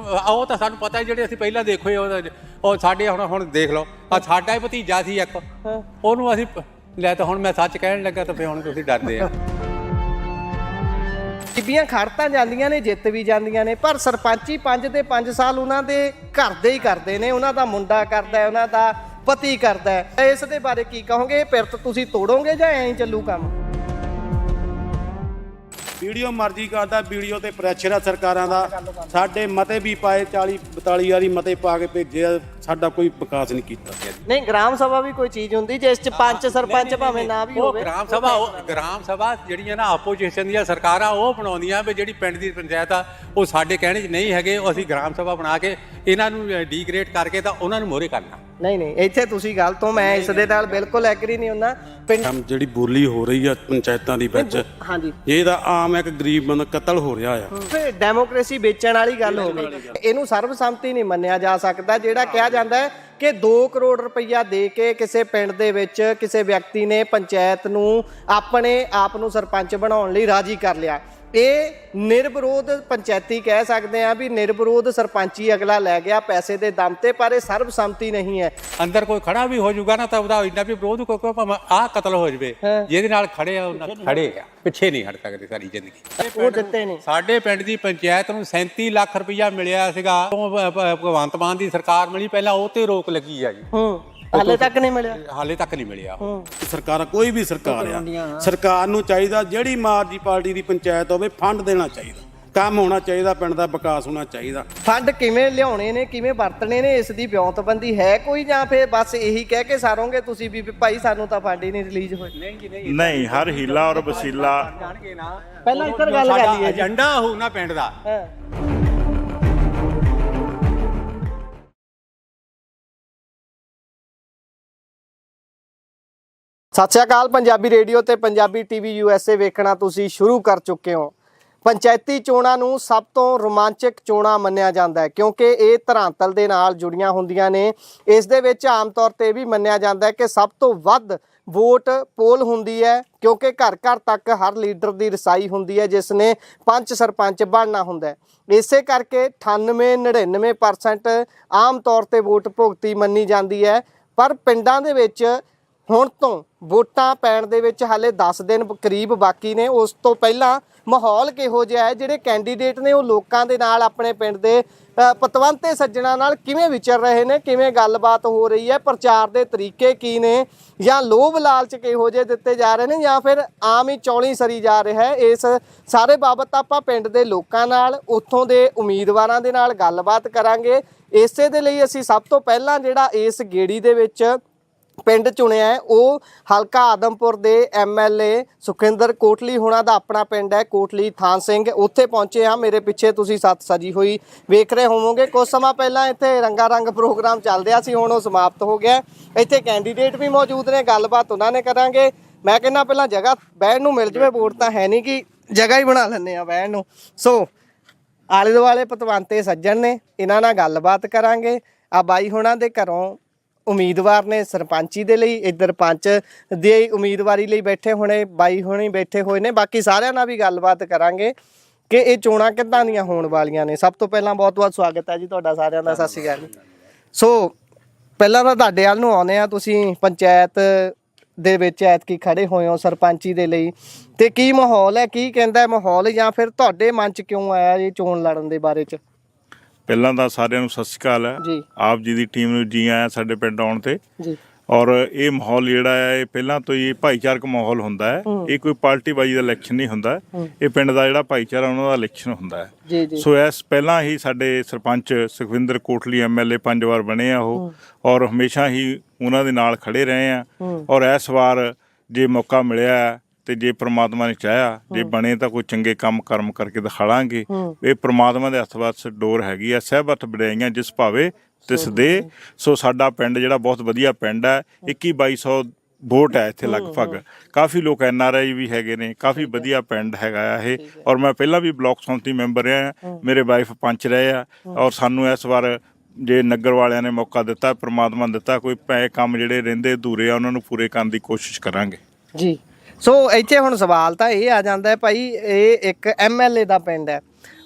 ਉਹ ਤਾਂ ਸਾਨੂੰ ਪਤਾ ਜਿਹੜੇ ਅਸੀਂ ਪਹਿਲਾਂ ਦੇਖੋ ਉਹ ਸਾਡੇ ਹੁਣ ਦੇਖ ਲਓ ਆ ਸਾਡਾ ਹੀ ਭਤੀਜਾ ਸੀ ਇੱਕ ਉਹਨੂੰ ਅਸੀਂ ਲੈ ਤਾਂ ਹੁਣ ਮੈਂ ਸੱਚ ਕਹਿਣ ਲੱਗਾ ਤਾਂ ਫਿਰ ਹੁਣ ਤੁਸੀਂ ਡਰਦੇ ਆ। ਬੀਬੀਆਂ ਖੜ ਤਾਂ ਜਾਂਦੀਆਂ ਨੇ, ਜਿੱਤ ਵੀ ਜਾਂਦੀਆਂ ਨੇ, ਪਰ ਸਰਪੰਚੀ 5 ਦੇ 5 ਸਾਲ ਉਹਨਾਂ ਦੇ ਘਰ ਦੇ ਹੀ ਕਰਦੇ ਨੇ, ਉਹਨਾਂ ਦਾ ਮੁੰਡਾ ਕਰਦਾ, ਉਹਨਾਂ ਦਾ ਪਤੀ ਕਰਦਾ। ਇਸ ਦੇ ਬਾਰੇ ਕੀ ਕਹੋਗੇ? ਇਹ ਪਿਰਤ ਤੁਸੀਂ ਤੋੜੋਗੇ ਜਾਂ ਐਂ ਚੱਲੂ ਕੰਮ? ਵੀਡੀਓ ਮਰਜ਼ੀ ਕਰਦਾ, ਵੀਡੀਓ ਤੇ ਪ੍ਰੈਸ਼ਰ ਆ ਸਰਕਾਰਾਂ ਦਾ। ਸਾਡੇ ਮਤੇ ਵੀ ਪਾਏ 40-42 ਵਾਰੀ ਮਤੇ ਪਾ ਕੇ ਭੇਜੇ, ਸਾਡਾ ਕੋਈ ਵਿਕਾਸ ਨਹੀਂ ਕੀਤਾ। ਨਹੀਂ, ਗ੍ਰਾਮ ਸਭਾ ਵੀ ਕੋਈ ਚੀਜ਼ ਹੁੰਦੀ ਜਿਸ ਚ ਪੰਚ ਸਰਪੰਚ ਭਾਵੇਂ ਨਾ ਵੀ ਹੋਵੇ। ਗ੍ਰਾਮ ਸਭਾ ਜਿਹੜੀਆਂ ਨਾ ਆਪੋਜੀਸ਼ਨ ਦੀਆਂ ਸਰਕਾਰਾਂ ਉਹ ਬਣਾਉਂਦੀਆਂ ਵੀ ਜਿਹੜੀ ਪਿੰਡ ਦੀ ਪੰਚਾਇਤ ਆ ਉਹ ਸਾਡੇ ਕਹਿਣੇ 'ਚ ਨਹੀਂ ਹੈਗੇ, ਉਹ ਅਸੀਂ ਗ੍ਰਾਮ ਸਭਾ ਬਣਾ ਕੇ ਇਹਨਾਂ ਨੂੰ ਡੀਗ੍ਰੇਡ ਕਰਕੇ ਤਾਂ ਉਹਨਾਂ ਨੂੰ ਮੋਹਰੇ ਕਰਨਾ। ਨਹੀਂ, ਇੱਥੇ ਤੁਸੀਂ ਗੱਲ ਤੋਂ ਮੈਂ ਇਸ ਦੇ ਨਾਲ ਬਿਲਕੁਲ ਐਗਰੀ ਨਹੀਂ ਹੁੰਦਾ। ਜਿਹੜੀ ਬੋਲੀ ਹੋ ਰਹੀ ਆ ਪੰਚਾਇਤਾਂ ਦੀ ਵਿੱਚ, ਹਾਂਜੀ, ਇਹਦਾ ਆਮ ਇੱਕ ਗਰੀਬ ਬੰਦਾ ਕਤਲ ਹੋ ਰਿਹਾ ਆ। ਫਿਰ ਡੈਮੋਕ੍ਰੇਸੀ ਵੇਚਣ ਵਾਲੀ ਗੱਲ ਹੋ ਗਈ। ਇਹਨੂੰ ਸਰਬਸੰਮਤੀ ਨਹੀਂ ਮੰਨਿਆ ਜਾ ਸਕਦਾ। ਜਿਹੜਾ ਕਿਹਾ ਜਾਂਦਾ ਹੈ ਕਿ 2 ਕਰੋੜ ਰੁਪਈਆ ਦੇ ਕੇ ਕਿਸੇ ਪਿੰਡ ਦੇ ਵਿੱਚ ਕਿਸੇ ਵਿਅਕਤੀ ਨੇ ਪੰਚਾਇਤ ਨੂੰ ਆਪਣੇ ਆਪ ਨੂੰ ਸਰਪੰਚ ਬਣਾਉਣ ਲਈ ਰਾਜੀ ਕਰ ਲਿਆ, ਇਹ ਨਿਰਵਿਰੋਧ ਪੰਚਾਇਤੀ ਕਹਿ ਸਕਦੇ ਆ ਵੀ ਨਿਰਵਿਰੋਧ ਸਰਪੰਚੀ ਅਗਲਾ ਲੈ ਗਿਆ ਪੈਸੇ ਦੇ ਦਮ ਤੇ, ਪਰ ਇਹ ਸਰਬਸੰਮਤੀ ਨਹੀਂ ਹੈ। ਅੰਦਰ ਕੋਈ ਖੜਾ ਵੀ ਹੋ ਜਾਊਗਾ ਨਾ ਤਾਂ ਉਹਦਾ ਇੰਨਾ ਵੀ ਵਿਰੋਧ ਕੋਈ ਭਾਵੇਂ ਆਹ ਕਤਲ ਹੋ ਜਾਵੇ, ਜਿਹਦੇ ਨਾਲ ਖੜੇ ਆ ਉਹਨਾਂ ਖੜੇ ਆ, ਪਿੱਛੇ ਨਹੀਂ ਹਟ ਸਕਦੇ ਸਾਰੀ ਜ਼ਿੰਦਗੀ। ਉਹ ਦਿੱਤੇ ਨਹੀਂ। ਸਾਡੇ ਪਿੰਡ ਦੀ ਪੰਚਾਇਤ ਨੂੰ 37 ਲੱਖ ਰੁਪਈਆ ਮਿਲਿਆ ਸੀਗਾ, ਭਗਵੰਤ ਮਾਨ ਦੀ ਸਰਕਾਰ ਮਿਲੀ, ਪਹਿਲਾਂ ਉਹ ਤੇ ਰੋਕ ਲੱਗੀ ਆ ਜੀ। ਹਾਲੇ ਤੱਕ ਨਹੀਂ ਮਿਲਿਆ। ਹਾਲੇ ਤੱਕ ਨਹੀਂ ਮਿਲਿਆ। ਸਰਕਾਰ ਕੋਈ ਵੀ ਸਰਕਾਰ ਆ, ਸਰਕਾਰ ਨੂੰ ਚਾਹੀਦਾ ਜਿਹੜੀ ਮਰਜ਼ੀ ਪਾਰਟੀ ਦੀ ਪੰਚਾਇਤ ਹੋਵੇ ਫੰਡ ਦੇਣਾ ਚਾਹੀਦਾ, ਕੰਮ ਹੋਣਾ ਚਾਹੀਦਾ, ਪਿੰਡ ਦਾ ਵਿਕਾਸ ਹੋਣਾ ਚਾਹੀਦਾ। ਫੰਡ ਕਿਵੇਂ ਲਿਆਉਣੇ ਨੇ, ਕਿਵੇਂ ਵਰਤਣੇ ਨੇ, ਇਸ ਦੀ ਵਿਉਂਤਬੰਦੀ ਹੈ ਕੋਈ, ਜਾਂ ਫਿਰ ਬਸ ਇਹੀ ਕਹਿ ਕੇ ਸਾਰੋਗੇ ਤੁਸੀਂ ਵੀ ਭਾਈ ਸਾਨੂੰ ਤਾਂ ਫੰਡ ਹੀ ਨਹੀਂ ਰਿਲੀਜ਼ ਹੋਏ? ਨਹੀਂ, ਹਰ ਹੀਲਾ ਔਰ ਵਸੀਲਾ ਪਹਿਲਾਂ ਇੱਧਰ ਗੱਲ ਕਰ ਲਈਏ। ਏਜੰਡਾ ਹੋਊ ਨਾ ਪਿੰਡ ਦਾ। ਸਤਿ ਸ਼੍ਰੀ ਅਕਾਲ। ਪੰਜਾਬੀ ਰੇਡੀਓ ਤੇ ਪੰਜਾਬੀ ਟੀਵੀ USA ਵੇਖਣਾ ਤੁਸੀਂ ਸ਼ੁਰੂ ਕਰ ਚੁੱਕੇ ਹੋ। ਪੰਚਾਇਤੀ ਚੋਣਾਂ ਨੂੰ ਸਭ ਤੋਂ ਰੋਮਾਂਚਕ ਚੋਣਾਂ ਮੰਨਿਆ ਜਾਂਦਾ ਹੈ ਕਿਉਂਕਿ ਇਹ ਧਰਾਤਲ ਦੇ ਨਾਲ ਜੁੜੀਆਂ ਹੁੰਦੀਆਂ ਨੇ। ਇਸ ਦੇ ਵਿੱਚ ਆਮ ਤੌਰ ਤੇ ਵੀ ਮੰਨਿਆ ਜਾਂਦਾ ਹੈ ਕਿ ਸਭ ਤੋਂ ਵੱਧ ਵੋਟ ਪੋਲ ਹੁੰਦੀ ਹੈ ਕਿਉਂਕਿ ਘਰ ਘਰ ਤੱਕ ਹਰ ਲੀਡਰ ਦੀ ਰਸਾਈ ਹੁੰਦੀ ਹੈ ਜਿਸ ਨੇ ਪੰਚ ਸਰਪੰਚ ਬਣਨਾ ਹੁੰਦਾ ਹੈ। ਇਸੇ ਕਰਕੇ 98-99% ਆਮ ਤੌਰ ਤੇ ਵੋਟ ਭੁਗਤੀ ਮੰਨੀ ਜਾਂਦੀ ਹੈ। ਪਰ ਪਿੰਡਾਂ ਦੇ ਵਿੱਚ ਹੁਣ ਤੋਂ ਵੋਟਾਂ ਪੈਣ ਦੇ ਵਿੱਚ ਹਾਲੇ 10 ਦਿਨ ਕਰੀਬ ਬਾਕੀ ਨੇ। ਉਸ ਤੋਂ ਪਹਿਲਾਂ ਮਾਹੌਲ ਕਿਹੋ ਜਿਹਾ ਹੈ, ਜਿਹੜੇ ਕੈਂਡੀਡੇਟ ਨੇ ਉਹ ਲੋਕਾਂ ਦੇ ਨਾਲ, ਆਪਣੇ ਪਿੰਡ ਦੇ ਪਤਵੰਤੇ ਸੱਜਣਾਂ ਨਾਲ ਕਿਵੇਂ ਵਿਚਰ ਰਹੇ ਨੇ, ਕਿਵੇਂ ਗੱਲਬਾਤ ਹੋ ਰਹੀ ਹੈ, ਪ੍ਰਚਾਰ ਦੇ ਤਰੀਕੇ ਕੀ ਨੇ, ਜਾਂ ਲੋਭ ਲਾਲਚ ਕਿਹੋ ਜਿਹੇ ਦਿੱਤੇ ਜਾ ਰਹੇ ਨੇ, ਜਾਂ ਫਿਰ ਆਮ ਹੀ ਚੌਲੀ ਸਰੀ ਜਾ ਰਿਹਾ ਹੈ, ਇਸ ਸਾਰੇ ਬਾਬਤ ਆਪਾਂ ਪਿੰਡ ਦੇ ਲੋਕਾਂ ਨਾਲ, ਉੱਥੋਂ ਦੇ ਉਮੀਦਵਾਰਾਂ ਦੇ ਨਾਲ ਗੱਲਬਾਤ ਕਰਾਂਗੇ। ਇਸੇ ਦੇ ਲਈ ਅਸੀਂ ਸਭ ਤੋਂ ਪਹਿਲਾਂ ਜਿਹੜਾ ਇਸ ਗੇੜੀ ਦੇ ਵਿੱਚ ਪਿੰਡ ਚੁਣਿਆ ਹੈ ਉਹ ਹਲਕਾ ਆਦਮਪੁਰ ਦੇ MLA ਸੁਖਿੰਦਰ ਕੋਟਲੀ ਹੋਣਾ ਦਾ ਆਪਣਾ ਪਿੰਡ ਹੈ, ਕੋਟਲੀ ਥਾਨ ਸਿੰਘ। ਉੱਥੇ ਪਹੁੰਚੇ ਹਾਂ। ਮੇਰੇ ਪਿੱਛੇ ਤੁਸੀਂ ਸੱਤ ਸਜੀ ਹੋਈ ਵੇਖ ਰਹੇ ਹੋਵੋਗੇ। ਕੁਝ ਸਮਾਂ ਪਹਿਲਾਂ ਇੱਥੇ ਰੰਗਾ ਰੰਗ ਪ੍ਰੋਗਰਾਮ ਚੱਲਦਿਆ ਸੀ, ਹੁਣ ਉਹ ਸਮਾਪਤ ਹੋ ਗਿਆ। ਇੱਥੇ ਕੈਂਡੀਡੇਟ ਵੀ ਮੌਜੂਦ ਨੇ, ਗੱਲਬਾਤ ਉਹਨਾਂ ਨੇ ਕਰਾਂਗੇ। ਮੈਂ ਕਹਿੰਦਾ ਪਹਿਲਾਂ ਜਗ੍ਹਾ ਬਹਿਣ ਨੂੰ ਮਿਲ ਜਾਵੇ, ਵੋਟ ਤਾਂ ਹੈ ਨਹੀਂ ਕਿ ਜਗ੍ਹਾ ਹੀ ਬਣਾ ਲੈਂਦੇ ਆ ਬਹਿਣ ਨੂੰ। ਸੋ ਆਲੇ ਦੁਆਲੇ ਪਤਵੰਤੇ ਸੱਜਣ ਨੇ, ਇਹਨਾਂ ਨਾਲ ਗੱਲਬਾਤ ਕਰਾਂਗੇ। ਆ ਬਾਈ ਹੋਣਾ ਦੇ ਘਰੋਂ ਉਮੀਦਵਾਰ ਨੇ ਸਰਪੰਚੀ ਦੇ ਲਈ, ਇੱਧਰ ਪੰਚ ਦੀ ਉਮੀਦਵਾਰੀ ਲਈ ਬੈਠੇ ਹੋਣੇ ਬਾਈ ਹੋਣੀ ਬੈਠੇ ਹੋਏ ਨੇ। ਬਾਕੀ ਸਾਰਿਆਂ ਨਾਲ ਵੀ ਗੱਲਬਾਤ ਕਰਾਂਗੇ ਕਿ ਇਹ ਚੋਣਾਂ ਕਿੱਦਾਂ ਦੀਆਂ ਹੋਣ ਵਾਲੀਆਂ ਨੇ। ਸਭ ਤੋਂ ਪਹਿਲਾਂ ਬਹੁਤ ਬਹੁਤ ਸਵਾਗਤ ਹੈ ਜੀ ਤੁਹਾਡਾ ਸਾਰਿਆਂ ਦਾ। ਸਤਿ ਸ਼੍ਰੀ ਅਕਾਲ। ਸੋ ਪਹਿਲਾਂ ਤਾਂ ਤੁਹਾਡੇ ਵੱਲ ਨੂੰ ਆਉਂਦੇ ਆ, ਤੁਸੀਂ ਪੰਚਾਇਤ ਦੇ ਵਿੱਚ ਐਤਕੀ ਖੜੇ ਹੋਏ ਹੋ ਸਰਪੰਚੀ ਦੇ ਲਈ, ਤੇ ਕੀ ਮਾਹੌਲ ਹੈ, ਕੀ ਕਹਿੰਦਾ ਮਾਹੌਲ, ਜਾਂ ਫਿਰ ਤੁਹਾਡੇ ਮਨ 'ਚ ਕਿਉਂ ਆਇਆ ਇਹ ਚੋਣ ਲੜਨ ਦੇ ਬਾਰੇ 'ਚ? ਪਹਿਲਾਂ ਤਾਂ ਸਾਰਿਆਂ ਨੂੰ ਸਤਿ ਸ਼੍ਰੀ ਅਕਾਲ ਹੈ ਜੀ। ਆਪ ਜੀ ਦੀ ਟੀਮ ਨੂੰ ਜੀ ਆਇਆਂ ਸਾਡੇ ਪਿੰਡ ਆਉਣ ਤੇ ਜੀ। ਔਰ ਇਹ ਮਾਹੌਲ ਜਿਹੜਾ ਹੈ ਇਹ ਪਹਿਲਾਂ ਤੋਂ ਹੀ ਭਾਈਚਾਰਕ ਮਾਹੌਲ ਹੁੰਦਾ ਹੈ। ਇਹ ਕੋਈ ਪਾਰਟੀ ਬਾਜੀ ਦਾ ਇਲੈਕਸ਼ਨ ਨਹੀਂ ਹੁੰਦਾ, ਇਹ ਪਿੰਡ ਦਾ ਜਿਹੜਾ ਭਾਈਚਾਰਾ ਉਹਨਾਂ ਦਾ ਇਲੈਕਸ਼ਨ ਹੁੰਦਾ ਹੈ। ਜੀ ਜੀ। ਸੋ ਇਸ ਪਹਿਲਾਂ ਹੀ ਸਾਡੇ ਸਰਪੰਚ ਸੁਖਵਿੰਦਰ ਕੋਟਲੀ MLA 5 ਵਾਰ ਬਣੇ ਆ ਉਹ, ਔਰ ਹਮੇਸ਼ਾ ਹੀ ਉਹਨਾਂ ਦੇ ਨਾਲ ਖੜੇ ਰਹੇ ਆ। ਔਰ ਇਸ ਵਾਰ ਜੇ ਮੌਕਾ ਮਿਲਿਆ ਤੇ ਜੇ ਪ੍ਰਮਾਤਮਾ ਨੇ ਚਾਹਿਆ, ਜੇ ਬਣੇ ਤਾਂ ਕੋਈ ਚੰਗੇ ਕੰਮ ਕਰਮ ਕਰਕੇ ਦਿਖਾਵਾਂਗੇ। ਇਹ ਪ੍ਰਮਾਤਮਾ ਦੇ ਹੱਥ ਵੱਸ ਡੋਰ ਹੈਗੀ ਆ, ਸਹਿਬ ਹੱਥ ਵਡਿਆਈਆਂ ਜਿਸ ਭਾਵੇ ਤਿਸ ਦੇ। ਸੋ ਸਾਡਾ ਪਿੰਡ ਜਿਹੜਾ ਬਹੁਤ ਵਧੀਆ ਪਿੰਡ ਹੈ, 21-2200 ਵੋਟ ਹੈ ਇੱਥੇ ਲਗਭਗ। ਕਾਫੀ ਲੋਕ NRI ਵੀ ਹੈਗੇ ਨੇ, ਕਾਫੀ ਵਧੀਆ ਪਿੰਡ ਹੈਗਾ ਆ ਇਹ। ਔਰ ਮੈਂ ਪਹਿਲਾਂ ਵੀ ਬਲਾਕ ਸੰਮਤੀ ਮੈਂਬਰ ਰਿਹਾ, ਮੇਰੇ ਵਾਈਫ ਪੰਚ ਰਹੇ ਆ। ਔਰ ਸਾਨੂੰ ਇਸ ਵਾਰ ਜੇ ਨਗਰ ਵਾਲਿਆਂ ਨੇ ਮੌਕਾ ਦਿੱਤਾ, ਪ੍ਰਮਾਤਮਾ ਦਿੱਤਾ, ਕੋਈ ਕੰਮ ਜਿਹੜੇ ਰਹਿੰਦੇ ਅਧੂਰੇ ਆ ਉਹਨਾਂ ਨੂੰ ਪੂਰੇ ਕਰਨ ਦੀ ਕੋਸ਼ਿਸ਼ ਕਰਾਂਗੇ ਜੀ। ਸੋ ਇੱਥੇ ਹੁਣ ਸਵਾਲ ਤਾਂ ਇਹ ਆ ਜਾਂਦਾ ਹੈ ਭਾਈ, ਇਹ ਇੱਕ MLA ਦਾ ਪਿੰਡ ਹੈ,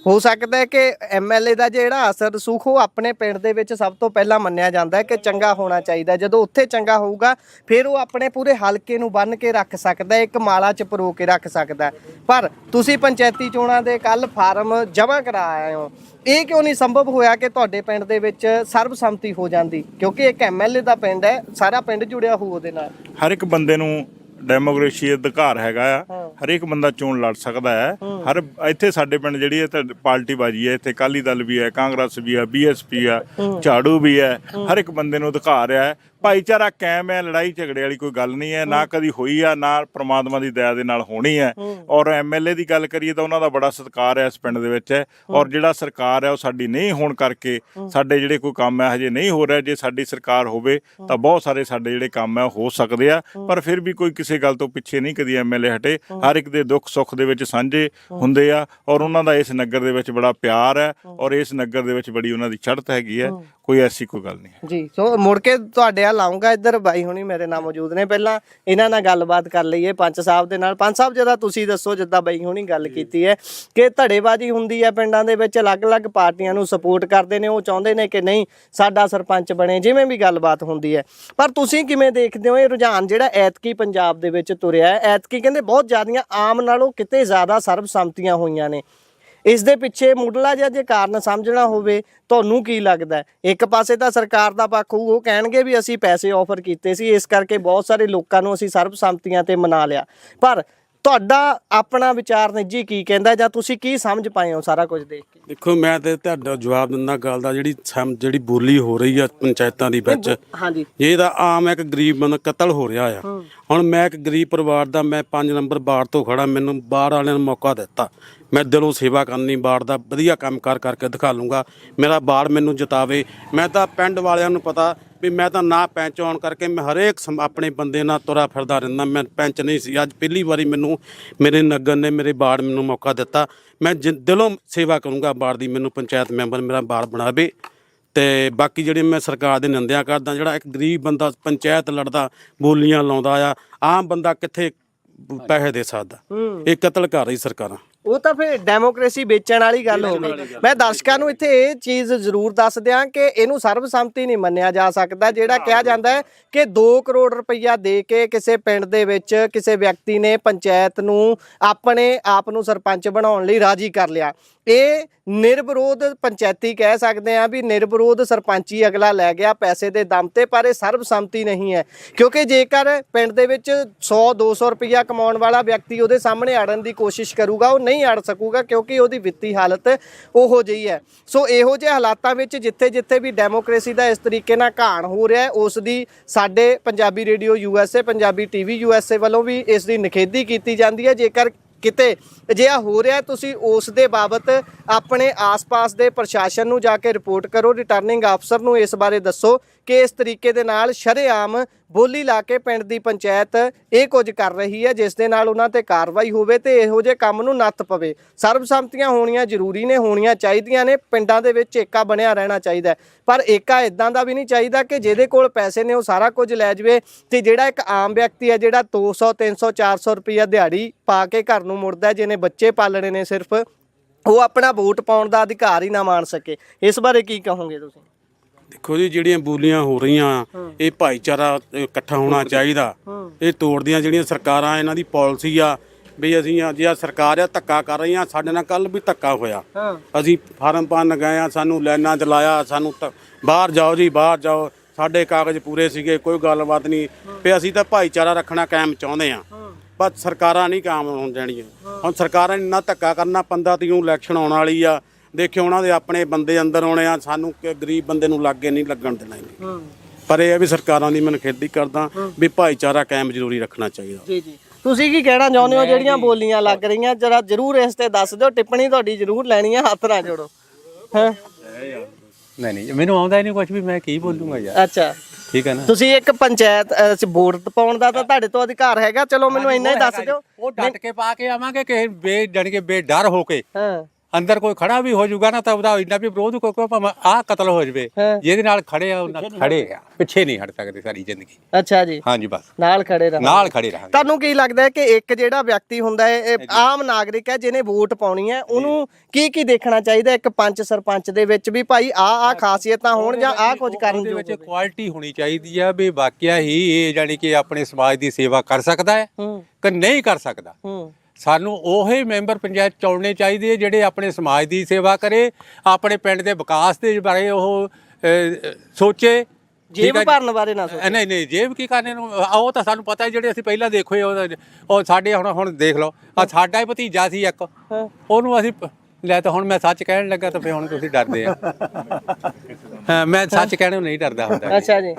ਹੋ ਸਕਦਾ ਹੈ ਕਿ ਐਮਐਲਏ ਦਾ ਜਿਹੜਾ ਅਸਰ ਰਸੂਖ ਉਹ ਆਪਣੇ ਪਿੰਡ ਦੇ ਵਿੱਚ ਸਭ ਤੋਂ ਪਹਿਲਾਂ ਮੰਨਿਆ ਜਾਂਦਾ ਹੈ ਕਿ ਚੰਗਾ ਹੋਣਾ ਚਾਹੀਦਾ। ਜਦੋਂ ਉੱਥੇ ਚੰਗਾ ਹੋਊਗਾ ਫਿਰ ਉਹ ਆਪਣੇ ਪੂਰੇ ਹਲਕੇ ਨੂੰ ਬੰਨ੍ਹ ਕੇ ਰੱਖ ਸਕਦਾ ਹੈ, ਇੱਕ ਮਾਲਾ 'ਚ ਪਰੋ ਕੇ ਰੱਖ ਸਕਦਾ ਹੈ। ਪਰ ਤੁਸੀਂ ਪੰਚਾਇਤੀ ਚੋਣਾਂ ਦੇ ਕੱਲ ਫਾਰਮ ਜਮ੍ਹਾਂ ਕਰਾ ਆਏ ਹੋ, ਇਹ ਕਿਉਂ ਨਹੀਂ ਸੰਭਵ ਹੋਇਆ ਕਿ ਤੁਹਾਡੇ ਪਿੰਡ ਦੇ ਵਿੱਚ ਸਰਬਸੰਮਤੀ ਹੋ ਜਾਂਦੀ? ਕਿਉਂਕਿ ਇੱਕ ਐਮਐਲਏ ਦਾ ਪਿੰਡ ਹੈ, ਸਾਰਾ ਪਿੰਡ ਜੁੜਿਆ ਹੋਊ ਉਹਦੇ ਨਾਲ। ਹਰ ਇੱਕ ਬੰਦੇ ਨੂੰ ਡੈਮੋਕ੍ਰੇਸੀ ਅਧਿਕਾਰ ਹੈਗਾ ਆ, ਹਰੇਕ ਬੰਦਾ ਚੋਣ ਲੜ ਸਕਦਾ ਹੈ। ਹਰ ਇੱਥੇ ਸਾਡੇ ਪਿੰਡ ਜਿਹੜੀ ਹੈ ਤਾਂ ਪਾਰਟੀ ਬਾਜੀ ਹੈ, ਇੱਥੇ ਅਕਾਲੀ ਦਲ ਵੀ ਹੈ, ਕਾਂਗਰਸ ਵੀ ਹੈ, ਬੀਐਸਪੀ ਆ, ਝਾੜੂ ਵੀ ਹੈ। ਹਰ ਇੱਕ ਬੰਦੇ ਨੂੰ ਅਧਿਕਾਰ ਹੈ, ਭਾਈਚਾਰਾ ਕਾਇਮ ਹੈ, ਲੜਾਈ ਝਗੜੇ ਵਾਲੀ ਕੋਈ ਗੱਲ ਨਹੀਂ ਹੈ, ਨਾ ਕਦੀ ਹੋਈ ਆ, ਨਾ ਪ੍ਰਮਾਤਮਾ ਦੀ ਦਇਆ ਦੇ ਨਾਲ ਹੋਣੀ ਹੈ। ਔਰ ਐਮਐਲਏ ਦੀ ਗੱਲ ਕਰੀਏ ਤਾਂ ਉਹਨਾਂ ਦਾ ਬੜਾ ਸਤਿਕਾਰ ਹੈ ਇਸ ਪਿੰਡ ਦੇ ਵਿੱਚ। ਔਰ ਜਿਹੜਾ ਸਰਕਾਰ ਹੈ ਉਹ ਸਾਡੀ ਨਹੀਂ ਹੋਣ ਕਰਕੇ ਸਾਡੇ ਜਿਹੜੇ ਕੋਈ ਕੰਮ ਹੈ ਹਜੇ ਨਹੀਂ ਹੋ ਰਿਹਾ। ਜੇ ਸਾਡੀ ਸਰਕਾਰ ਹੋਵੇ ਤਾਂ ਬਹੁਤ ਸਾਰੇ ਸਾਡੇ ਜਿਹੜੇ ਕੰਮ ਹੈ ਹੋ ਸਕਦੇ ਆ, ਪਰ ਫਿਰ ਵੀ ਕੋਈ ਕਿਸੇ ਗੱਲ ਤੋਂ ਪਿੱਛੇ ਨਹੀਂ ਕਦੀ ਐਮਐਲਏ ਹਟੇ। ਹਰ ਇੱਕ ਦੇ ਦੁੱਖ ਸੁੱਖ ਦੇ ਵਿੱਚ ਸਾਂਝੇ ਹੁੰਦੇ ਆ, ਔਰ ਉਹਨਾਂ ਦਾ ਇਸ ਨਗਰ ਦੇ ਵਿੱਚ ਬੜਾ ਪਿਆਰ ਹੈ, ਔਰ ਇਸ ਨਗਰ ਦੇ ਵਿੱਚ ਬੜੀ ਉਹਨਾਂ ਦੀ ਚੜ੍ਹਤ ਹੈਗੀ ਹੈ। ਕੋਈ ਐਸੀ ਕੋਈ ਗੱਲ ਨਹੀਂ ਜੀ। ਸੋ ਮੁੜ ਕੇ ਤੁਹਾਡੇ ਆ ਲਾਉਂਗਾ, ਇੱਧਰ ਬਾਈ ਹੁਣੀ ਮੇਰੇ ਨਾਲ ਮੌਜੂਦ ਨੇ, ਪਹਿਲਾਂ ਇਹਨਾਂ ਨਾਲ ਗੱਲਬਾਤ ਕਰ ਲਈਏ ਪੰਚ ਸਾਹਿਬ ਦੇ ਨਾਲ। ਪੰਚ ਸਾਹਿਬ ਜਦਾ ਤੁਸੀਂ ਦੱਸੋ, ਜਿੱਦਾਂ ਬਾਈ ਹੁਣੀ ਗੱਲ ਕੀਤੀ ਹੈ ਕਿ ਧੜੇਬਾਜ਼ੀ ਹੁੰਦੀ ਹੈ ਪਿੰਡਾਂ ਦੇ ਵਿੱਚ, ਅਲੱਗ-ਅਲੱਗ ਪਾਰਟੀਆਂ ਨੂੰ ਸਪੋਰਟ ਕਰਦੇ ਨੇ, ਉਹ ਚਾਹੁੰਦੇ ਨੇ ਕਿ ਨਹੀਂ ਸਾਡਾ ਸਰਪੰਚ ਬਣੇ, ਜਿਵੇਂ ਵੀ ਗੱਲਬਾਤ ਹੁੰਦੀ ਹੈ। ਪਰ ਤੁਸੀਂ ਕਿਵੇਂ ਦੇਖਦੇ ਹੋ ਇਹ ਰੁਝਾਨ ਜਿਹੜਾ ਐਤਕੀ ਪੰਜਾਬ ਦੇ ਵਿੱਚ ਤੁਰਿਆ ਹੈ? ਐਤਕੀ ਕਹਿੰਦੇ ਬਹੁਤ ਜ਼ਿਆਦੀਆਂ ਆਮ ਨਾਲੋਂ ਕਿਤੇ ਜ਼ਿਆਦਾ ਸਰਬਸੰਮਤੀਆਂ ਹੋਈਆਂ ਨੇ। ਇਸ ਦੇ ਪਿੱਛੇ ਮੁੱਢਲਾ ਜਿਹਾ ਜੇ ਕਾਰਨ ਸਮਝਣਾ ਹੋਵੇ, ਤੁਹਾਨੂੰ ਕੀ ਲੱਗਦਾ? ਇੱਕ ਪਾਸੇ ਤਾਂ ਸਰਕਾਰ ਦਾ ਪੱਖ ਹੋਊ, ਉਹ ਕਹਿਣਗੇ ਵੀ ਅਸੀਂ ਪੈਸੇ ਆਫਰ ਕੀਤੇ ਸੀ, ਇਸ ਕਰਕੇ ਬਹੁਤ ਸਾਰੇ ਲੋਕਾਂ ਨੂੰ ਅਸੀਂ ਸਰਬਸੰਮਤੀਆਂ ਤੇ ਮਨਾ ਲਿਆ। ਪਰ ਤੁਹਾਡਾ ਆਪਣਾ ਵਿਚਾਰ ਨਿੱਜੀ ਕੀ ਕਹਿੰਦਾ, ਜਾਂ ਤੁਸੀਂ ਕੀ ਸਮਝ ਪਾਏ ਹੋ ਸਾਰਾ ਕੁਝ ਦੇਖ ਕੇ? ਦੇਖੋ, ਮੈਂ ਤੇ ਤੁਹਾਡਾ ਜਵਾਬ ਦਿੰਦਾ ਗੱਲ ਦਾ। ਜਿਹੜੀ ਬੋਲੀ ਹੋ ਰਹੀ ਆ ਪੰਚਾਇਤਾਂ ਦੀ ਵਿੱਚ, ਹਾਂਜੀ, ਇਹ ਤਾਂ ਆਮ ਇੱਕ ਗਰੀਬ ਬੰਦਾ ਕਤਲ ਹੋ ਰਿਹਾ ਆ। ਹੁਣ ਮੈਂ ਇੱਕ ਗਰੀਬ ਪਰਿਵਾਰ ਦਾ, ਮੈਂ 5 ਨੰਬਰ ਵਾਰਡ ਤੋਂ ਖੜਾ, ਮੈਨੂੰ ਬਾਹਰ ਵਾਲਿਆਂ ਨੇ ਮੌਕਾ ਦਿੱਤਾ, ਮੈਂ ਦਿਲੋਂ ਸੇਵਾ ਕਰਨੀ, ਵਾਰਡ ਦਾ ਵਧੀਆ ਕੰਮ ਕਰਕੇ ਦਿਖਾ ਲੂੰਗਾ। ਮੇਰਾ ਵਾਰਡ ਮੈਨੂੰ ਜਿਤਾਵੇ। ਮੈਂ ਤਾਂ ਪਿੰਡ ਵਾਲਿਆਂ ਨੂੰ ਪਤਾ ਵੀ ਮੈਂ ਤਾਂ ਨਾ ਪੈਂਚ ਆਉਣ ਕਰਕੇ ਮੈਂ ਹਰੇਕ ਆਪਣੇ ਬੰਦੇ ਨਾਲ ਤੁਰਾ ਫਿਰਦਾ ਰਹਿੰਦਾ। ਮੈਂ ਪੈਂਚ ਨਹੀਂ ਸੀ, ਅੱਜ ਪਹਿਲੀ ਵਾਰੀ ਮੈਨੂੰ ਮੇਰੇ ਨਗਰ ਨੇ, ਮੇਰੇ ਵਾਰਡ ਮੈਨੂੰ ਮੌਕਾ ਦਿੱਤਾ। ਮੈਂ ਦਿਲੋਂ ਸੇਵਾ ਕਰੂੰਗਾ ਵਾਰਡ ਦੀ, ਮੈਨੂੰ ਪੰਚਾਇਤ ਮੈਂਬਰ ਮੇਰਾ ਵਾਰਡ ਬਣਾਵੇ। ਤੇ ਬਾਕੀ ਜਿਹੜੀ ਮੈਂ ਸਰਕਾਰ ਦੇ ਨਿੰਦਿਆ ਕਰਦਾ, ਜਿਹੜਾ ਇੱਕ ਗਰੀਬ ਬੰਦਾ ਪੰਚਾਇਤ ਲੜਦਾ, ਬੋਲੀਆਂ ਲਾਉਂਦਾ ਆ, ਆਮ ਬੰਦਾ ਕਿੱਥੇ ਪੈਸੇ ਦੇ ਸਕਦਾ? ਇਹ ਕਤਲ ਕਰ ਰਹੀ ਸਰਕਾਰਾਂ। ਉਹ ਤਾਂ ਫਿਰ ਡੈਮੋਕ੍ਰੇਸੀ ਵੇਚਣ ਵਾਲੀ ਗੱਲ ਹੋ ਗਈ। ਮੈਂ ਦਰਸ਼ਕਾਂ ਨੂੰ ਇੱਥੇ ਇਹ ਚੀਜ਼ ਜ਼ਰੂਰ ਦੱਸ ਦਿਆਂ ਕਿ ਇਹਨੂੰ ਸਰਬਸੰਮਤੀ ਨਹੀਂ ਮੰਨਿਆ ਜਾ ਸਕਦਾ। ਜਿਹੜਾ ਕਿਹਾ ਜਾਂਦਾ ਹੈ ਕਿ 2 ਕਰੋੜ ਰੁਪਈਆ ਦੇ ਕੇ ਕਿਸੇ ਪਿੰਡ ਦੇ ਵਿੱਚ ਕਿਸੇ ਵਿਅਕਤੀ ਨੇ ਪੰਚਾਇਤ ਨੂੰ ਆਪਣੇ ਆਪ ਨੂੰ ਸਰਪੰਚ ਬਣਾਉਣ ਲਈ ਰਾਜੀ ਕਰ ਲਿਆ, ਇਹ ਨਿਰਵਿਰੋਧ ਪੰਚਾਇਤੀ ਕਹਿ ਸਕਦੇ ਆ ਵੀ ਨਿਰਵਿਰੋਧ ਸਰਪੰਚੀ ਅਗਲਾ ਲੈ ਗਿਆ ਪੈਸੇ ਦੇ ਦਮ ਤੇ। ਪਰ ਇਹ ਸਰਬਸੰਮਤੀ ਨਹੀਂ ਹੈ, ਕਿਉਂਕਿ ਜੇਕਰ ਪਿੰਡ ਦੇ ਵਿੱਚ 100-200 ਰੁਪਈਆ ਕਮਾਉਣ ਵਾਲਾ ਵਿਅਕਤੀ ਉਹਦੇ ਸਾਹਮਣੇ ਅੜਨ ਦੀ ਕੋਸ਼ਿਸ਼ ਕਰੂਗਾ, ਉਹ ਨਹੀਂ ਅੜ ਸਕੂਗਾ, ਕਿਉਂਕਿ ਉਹਦੀ ਵਿੱਤੀ ਹਾਲਤ ਉਹੋ ਜਿਹੀ ਹੈ। ਸੋ ਇਹੋ ਜਿਹੇ ਹਾਲਾਤਾਂ ਵਿੱਚ ਜਿੱਥੇ ਵੀ ਡੈਮੋਕ੍ਰੇਸੀ ਦਾ ਇਸ ਤਰੀਕੇ ਨਾਲ ਘਾਣ ਹੋ ਰਿਹਾ, ਉਸ ਦੀ ਸਾਡੇ Punjabi radio USA, Punjabi TV USA ਵੱਲੋਂ ਵੀ ਇਸ ਦੀ ਨਿਖੇਧੀ ਕੀਤੀ ਜਾਂਦੀ ਹੈ। ਜੇਕਰ ਕਿਤੇ ਅਜਿਹਾ ਹੋ ਰਿਹਾ, ਤੁਸੀਂ ਉਸ ਦੇ ਬਾਬਤ ਆਪਣੇ ਆਸ-ਪਾਸ ਦੇ ਪ੍ਰਸ਼ਾਸਨ ਨੂੰ ਜਾ ਕੇ ਰਿਪੋਰਟ ਕਰੋ, ਰਿਟਰਨਿੰਗ ਅਫਸਰ ਨੂੰ ਇਸ ਬਾਰੇ ਦੱਸੋ ਕਿ ਇਸ ਤਰੀਕੇ ਦੇ ਨਾਲ ਸ਼ਰੇਆਮ ਬੋਲੀ ਲਾ ਕੇ ਪਿੰਡ ਦੀ ਪੰਚਾਇਤ ਇਹ ਕੁਝ ਕਰ ਰਹੀ ਹੈ, ਜਿਸ ਦੇ ਨਾਲ ਉਹਨਾਂ ਤੇ ਕਾਰਵਾਈ ਹੋਵੇ ਤੇ ਇਹੋ ਜਿਹੇ ਕੰਮ ਨੂੰ ਨੱਥ ਪਵੇ। ਸਰਬਸੰਮਤੀਆਂ ਹੋਣੀਆਂ ਜ਼ਰੂਰੀ ਨੇ, ਹੋਣੀਆਂ ਚਾਹੀਦੀਆਂ ਨੇ, ਪਿੰਡਾਂ ਦੇ ਵਿੱਚ ਏਕਾ ਬਣਿਆ ਰਹਿਣਾ ਚਾਹੀਦਾ, ਪਰ ਏਕਾ ਇਦਾਂ ਦਾ ਵੀ ਨਹੀਂ ਚਾਹੀਦਾ ਕਿ ਜਿਹਦੇ ਕੋਲ ਪੈਸੇ ਨੇ ਉਹ ਸਾਰਾ ਕੁਝ ਲੈ ਜਾਵੇ ਤੇ ਜਿਹੜਾ ਇੱਕ ਆਮ ਵਿਅਕਤੀ ਹੈ ਜਿਹੜਾ 200 300 400 ਰੁਪਈਆ ਦਿਹਾੜੀ ਪਾ ਕੇ ਘਰ ਨੂੰ ਮੁੜਦਾ, ਜਿਹਨੇ ਬੱਚੇ ਪਾਲਣੇ ਨੇ ਸਿਰਫ, ਉਹ ਆਪਣਾ ਵੋਟ ਪਾਉਣ ਦਾ ਅਧਿਕਾਰ ਹੀ ਨਾ ਮਾਣ ਸਕੇ। ਇਸ ਬਾਰੇ ਕੀ ਕਹੋਗੇ ਤੁਸੀਂ? ਦੇਖੋ ਜੀ, ਜਿਹੜੀਆਂ ਬੋਲੀਆਂ ਹੋ ਰਹੀਆਂ, ਇਹ ਭਾਈਚਾਰਾ ਇਕੱਠਾ ਹੋਣਾ ਚਾਹੀਦਾ। ਇਹ ਤੋੜਦੀਆਂ ਜਿਹੜੀਆਂ ਸਰਕਾਰਾਂ, ਇਹਨਾਂ ਦੀ ਪਾਲਿਸੀ ਆ ਵੀ ਅਸੀਂ ਜੇ ਸਰਕਾਰ ਆ ਧੱਕਾ ਕਰ ਰਹੀਆਂ। ਸਾਡੇ ਨਾਲ ਕੱਲ ਵੀ ਧੱਕਾ ਹੋਇਆ, ਅਸੀਂ ਫਾਰਮ ਭਰਨ ਗਏ ਆ, ਸਾਨੂੰ ਲਾਈਨਾਂ 'ਚ ਲਾਇਆ, ਸਾਨੂੰ ਬਾਹਰ ਜਾਓ ਜੀ ਬਾਹਰ ਜਾਓ, ਸਾਡੇ ਕਾਗਜ਼ ਪੂਰੇ ਸੀਗੇ, ਕੋਈ ਗੱਲਬਾਤ ਨਹੀਂ ਵੀ ਅਸੀਂ ਤਾਂ ਭਾਈਚਾਰਾ ਰੱਖਣਾ ਕਾਇਮ ਚਾਹੁੰਦੇ ਆ, ਪਰ ਸਰਕਾਰਾਂ ਨਹੀਂ ਕਾਇਮ ਹੋਣ ਦੇਣੀਆਂ। ਹੁਣ ਸਰਕਾਰਾਂ ਨੇ ਇੰਨਾ ਧੱਕਾ ਕਰਨਾ, 15 ਤਰੀਕ ਨੂੰ ਇਲੈਕਸ਼ਨ ਆਉਣ ਵਾਲੀ ਆ, ਦੇਖਿਓ ਉਹਨਾਂ ਦੇ ਆਪਣੇ ਬੰਦੇ ਅੰਦਰ ਆਉਣੇ ਆ, ਸਾਨੂੰ ਗਰੀਬ ਬੰਦੇ ਨੂੰ ਲਾਗੇ ਨਹੀਂ ਲੱਗਣ ਦੇਣਾ। ਪਰ ਇਹ ਹੈ ਵੀ ਸਰਕਾਰਾਂ ਦੀ ਮੈਂ ਨਿਖੇਧੀ ਕਰਦਾ ਵੀ ਭਾਈਚਾਰਾ ਕਾਇਮ ਜ਼ਰੂਰੀ ਰੱਖਣਾ ਚਾਹੀਦਾ। ਜੀ ਜੀ, ਤੁਸੀਂ ਕੀ ਕਹਿਣਾ ਚਾਹੁੰਦੇ ਹੋ? ਜਿਹੜੀਆਂ ਬੋਲੀਆਂ ਲੱਗ ਰਹੀਆਂ, ਜਰਾ ਜ਼ਰੂਰ ਇਸ ਤੇ ਦੱਸ ਦਿਓ, ਟਿੱਪਣੀ ਤੁਹਾਡੀ ਜ਼ਰੂਰ ਲੈਣੀ ਹੈ, ਹੱਥ ਨਾ ਜੋੜੋ। ਹਾਂ ਨਹੀਂ, ਮੈਨੂੰ ਆਉਂਦਾ ਹੀ ਨਹੀਂ ਕੁਝ ਵੀ, ਮੈਂ ਕੀ ਬੋਲੂੰਗਾ ਯਾਰ। ਅੱਛਾ, ਠੀਕ ਹੈ ਨਾ। ਤੁਸੀਂ ਇੱਕ ਪੰਚਾਇਤ ਚ ਵੋਟ ਪਾਉਣ ਦਾ ਤਾਂ ਤੁਹਾਡੇ ਤੋਂ ਅਧਿਕਾਰ ਹੈਗਾ, ਚਲੋ ਮੈਨੂੰ ਇੰਨਾ ਹੀ ਦੱਸ ਦਿਓ। ਉਹ ਡਟ ਕੇ ਪਾ ਕੇ ਆਵਾਂਗੇ ਕਿ ਜਾਣੀ ਕਿ ਬੇਡਰ ਹੋ ਕੇ। ਹਾਂ, ਅੰਦਰ ਕੋਈ ਖੜਾ ਵੀ ਹੋ ਜਾਊਗਾ ਨਾ ਤਾਂ ਉਹਦਾ ਇੰਨਾ ਵੀ ਵਿਰੋਧ ਕੋਈ ਭਾਵੇਂ ਆਹ ਕਤਲ ਹੋ ਜਾਵੇ, ਜਿਹਦੇ ਨਾਲ ਖੜੇ ਆ ਉਹਨਾਂ ਖੜੇ ਆ, ਪਿੱਛੇ ਨਹੀਂ ਹਟ ਸਕਦੇ ਸਾਰੀ ਜ਼ਿੰਦਗੀ। ਅੱਛਾ ਜੀ, ਹਾਂਜੀ ਬਸ ਨਾਲ ਖੜੇ ਰਹਾਂਗੇ। ਨਾਲ ਖੜੇ ਰਹਾਂਗੇ। ਤੁਹਾਨੂੰ ਕੀ ਲੱਗਦਾ ਹੈ ਕਿ ਇੱਕ ਜਿਹੜਾ ਵਿਅਕਤੀ ਹੁੰਦਾ ਹੈ, ਇਹ ਆਮ ਨਾਗਰਿਕ ਹੈ ਜਿਹਨੇ ਵੋਟ ਪਾਉਣੀ ਹੈ, ਉਹਨੂੰ ਕੀ ਦੇਖਣਾ ਚਾਹੀਦਾ ਇੱਕ ਪੰਚ ਸਰਪੰਚ ਦੇ ਵਿੱਚ ਵੀ ਭਾਈ ਆਹ ਖਾਸੀਅਤਾਂ ਹੋਣ ਜਾਂ ਆਹ ਕੁਝ ਕਰਨ ਦੇ ਵਿੱਚ ਕੁਆਲਿਟੀ ਹੋਣੀ ਚਾਹੀਦੀ ਆ ਵੀ ਵਾਕਿਆ ਹੀ ਇਹ ਜਾਨੀ ਕਿ ਆਪਣੇ ਸਮਾਜ ਦੀ ਸੇਵਾ ਕਰ ਸਕਦਾ ਹੈ ਕਿ ਨਹੀਂ ਕਰ ਸਕਦਾ। ਸਾਨੂੰ ਉਹੀ ਮੈਂਬਰ ਪੰਚਾਇਤ ਚੁਣਨੇ ਚਾਹੀਦੇ ਜਿਹੜੇ ਆਪਣੇ ਸਮਾਜ ਦੀ ਸੇਵਾ ਕਰੇ, ਆਪਣੇ ਪਿੰਡ ਦੇ ਵਿਕਾਸ ਦੇ ਬਾਰੇ ਉਹ ਸੋਚੇ। ਜੇਬ ਭਰਨ ਬਾਰੇ ਨਾ ਸੋਚੇ। ਨਹੀਂ ਜੇਬ ਕੀ ਕਰਨੇ ਨੂੰ, ਉਹ ਤਾਂ ਸਾਨੂੰ ਪਤਾ ਜਿਹੜੇ ਅਸੀਂ ਪਹਿਲਾਂ ਦੇਖੇ ਉਹ ਸਾਡੇ ਹੁਣ ਦੇਖ ਲਓ, ਆ ਸਾਡਾ ਹੀ ਭਤੀਜਾ ਸੀ ਇੱਕ, ਉਹਨੂੰ ਅਸੀਂ ਲੈ ਤਾਂ ਹੁਣ ਮੈਂ ਸੱਚ ਕਹਿਣ ਲੱਗਾ ਤਾਂ ਫੇ ਹੁਣ ਤੁਸੀਂ ਡਰਦੇ ਆ। ਹਾਂ ਮੈਂ ਸੱਚ ਕਹਿਣ ਨੂੰ ਨਹੀਂ ਡਰਦਾ ਹੁੰਦਾ। ਅੱਛਾ ਜੀ,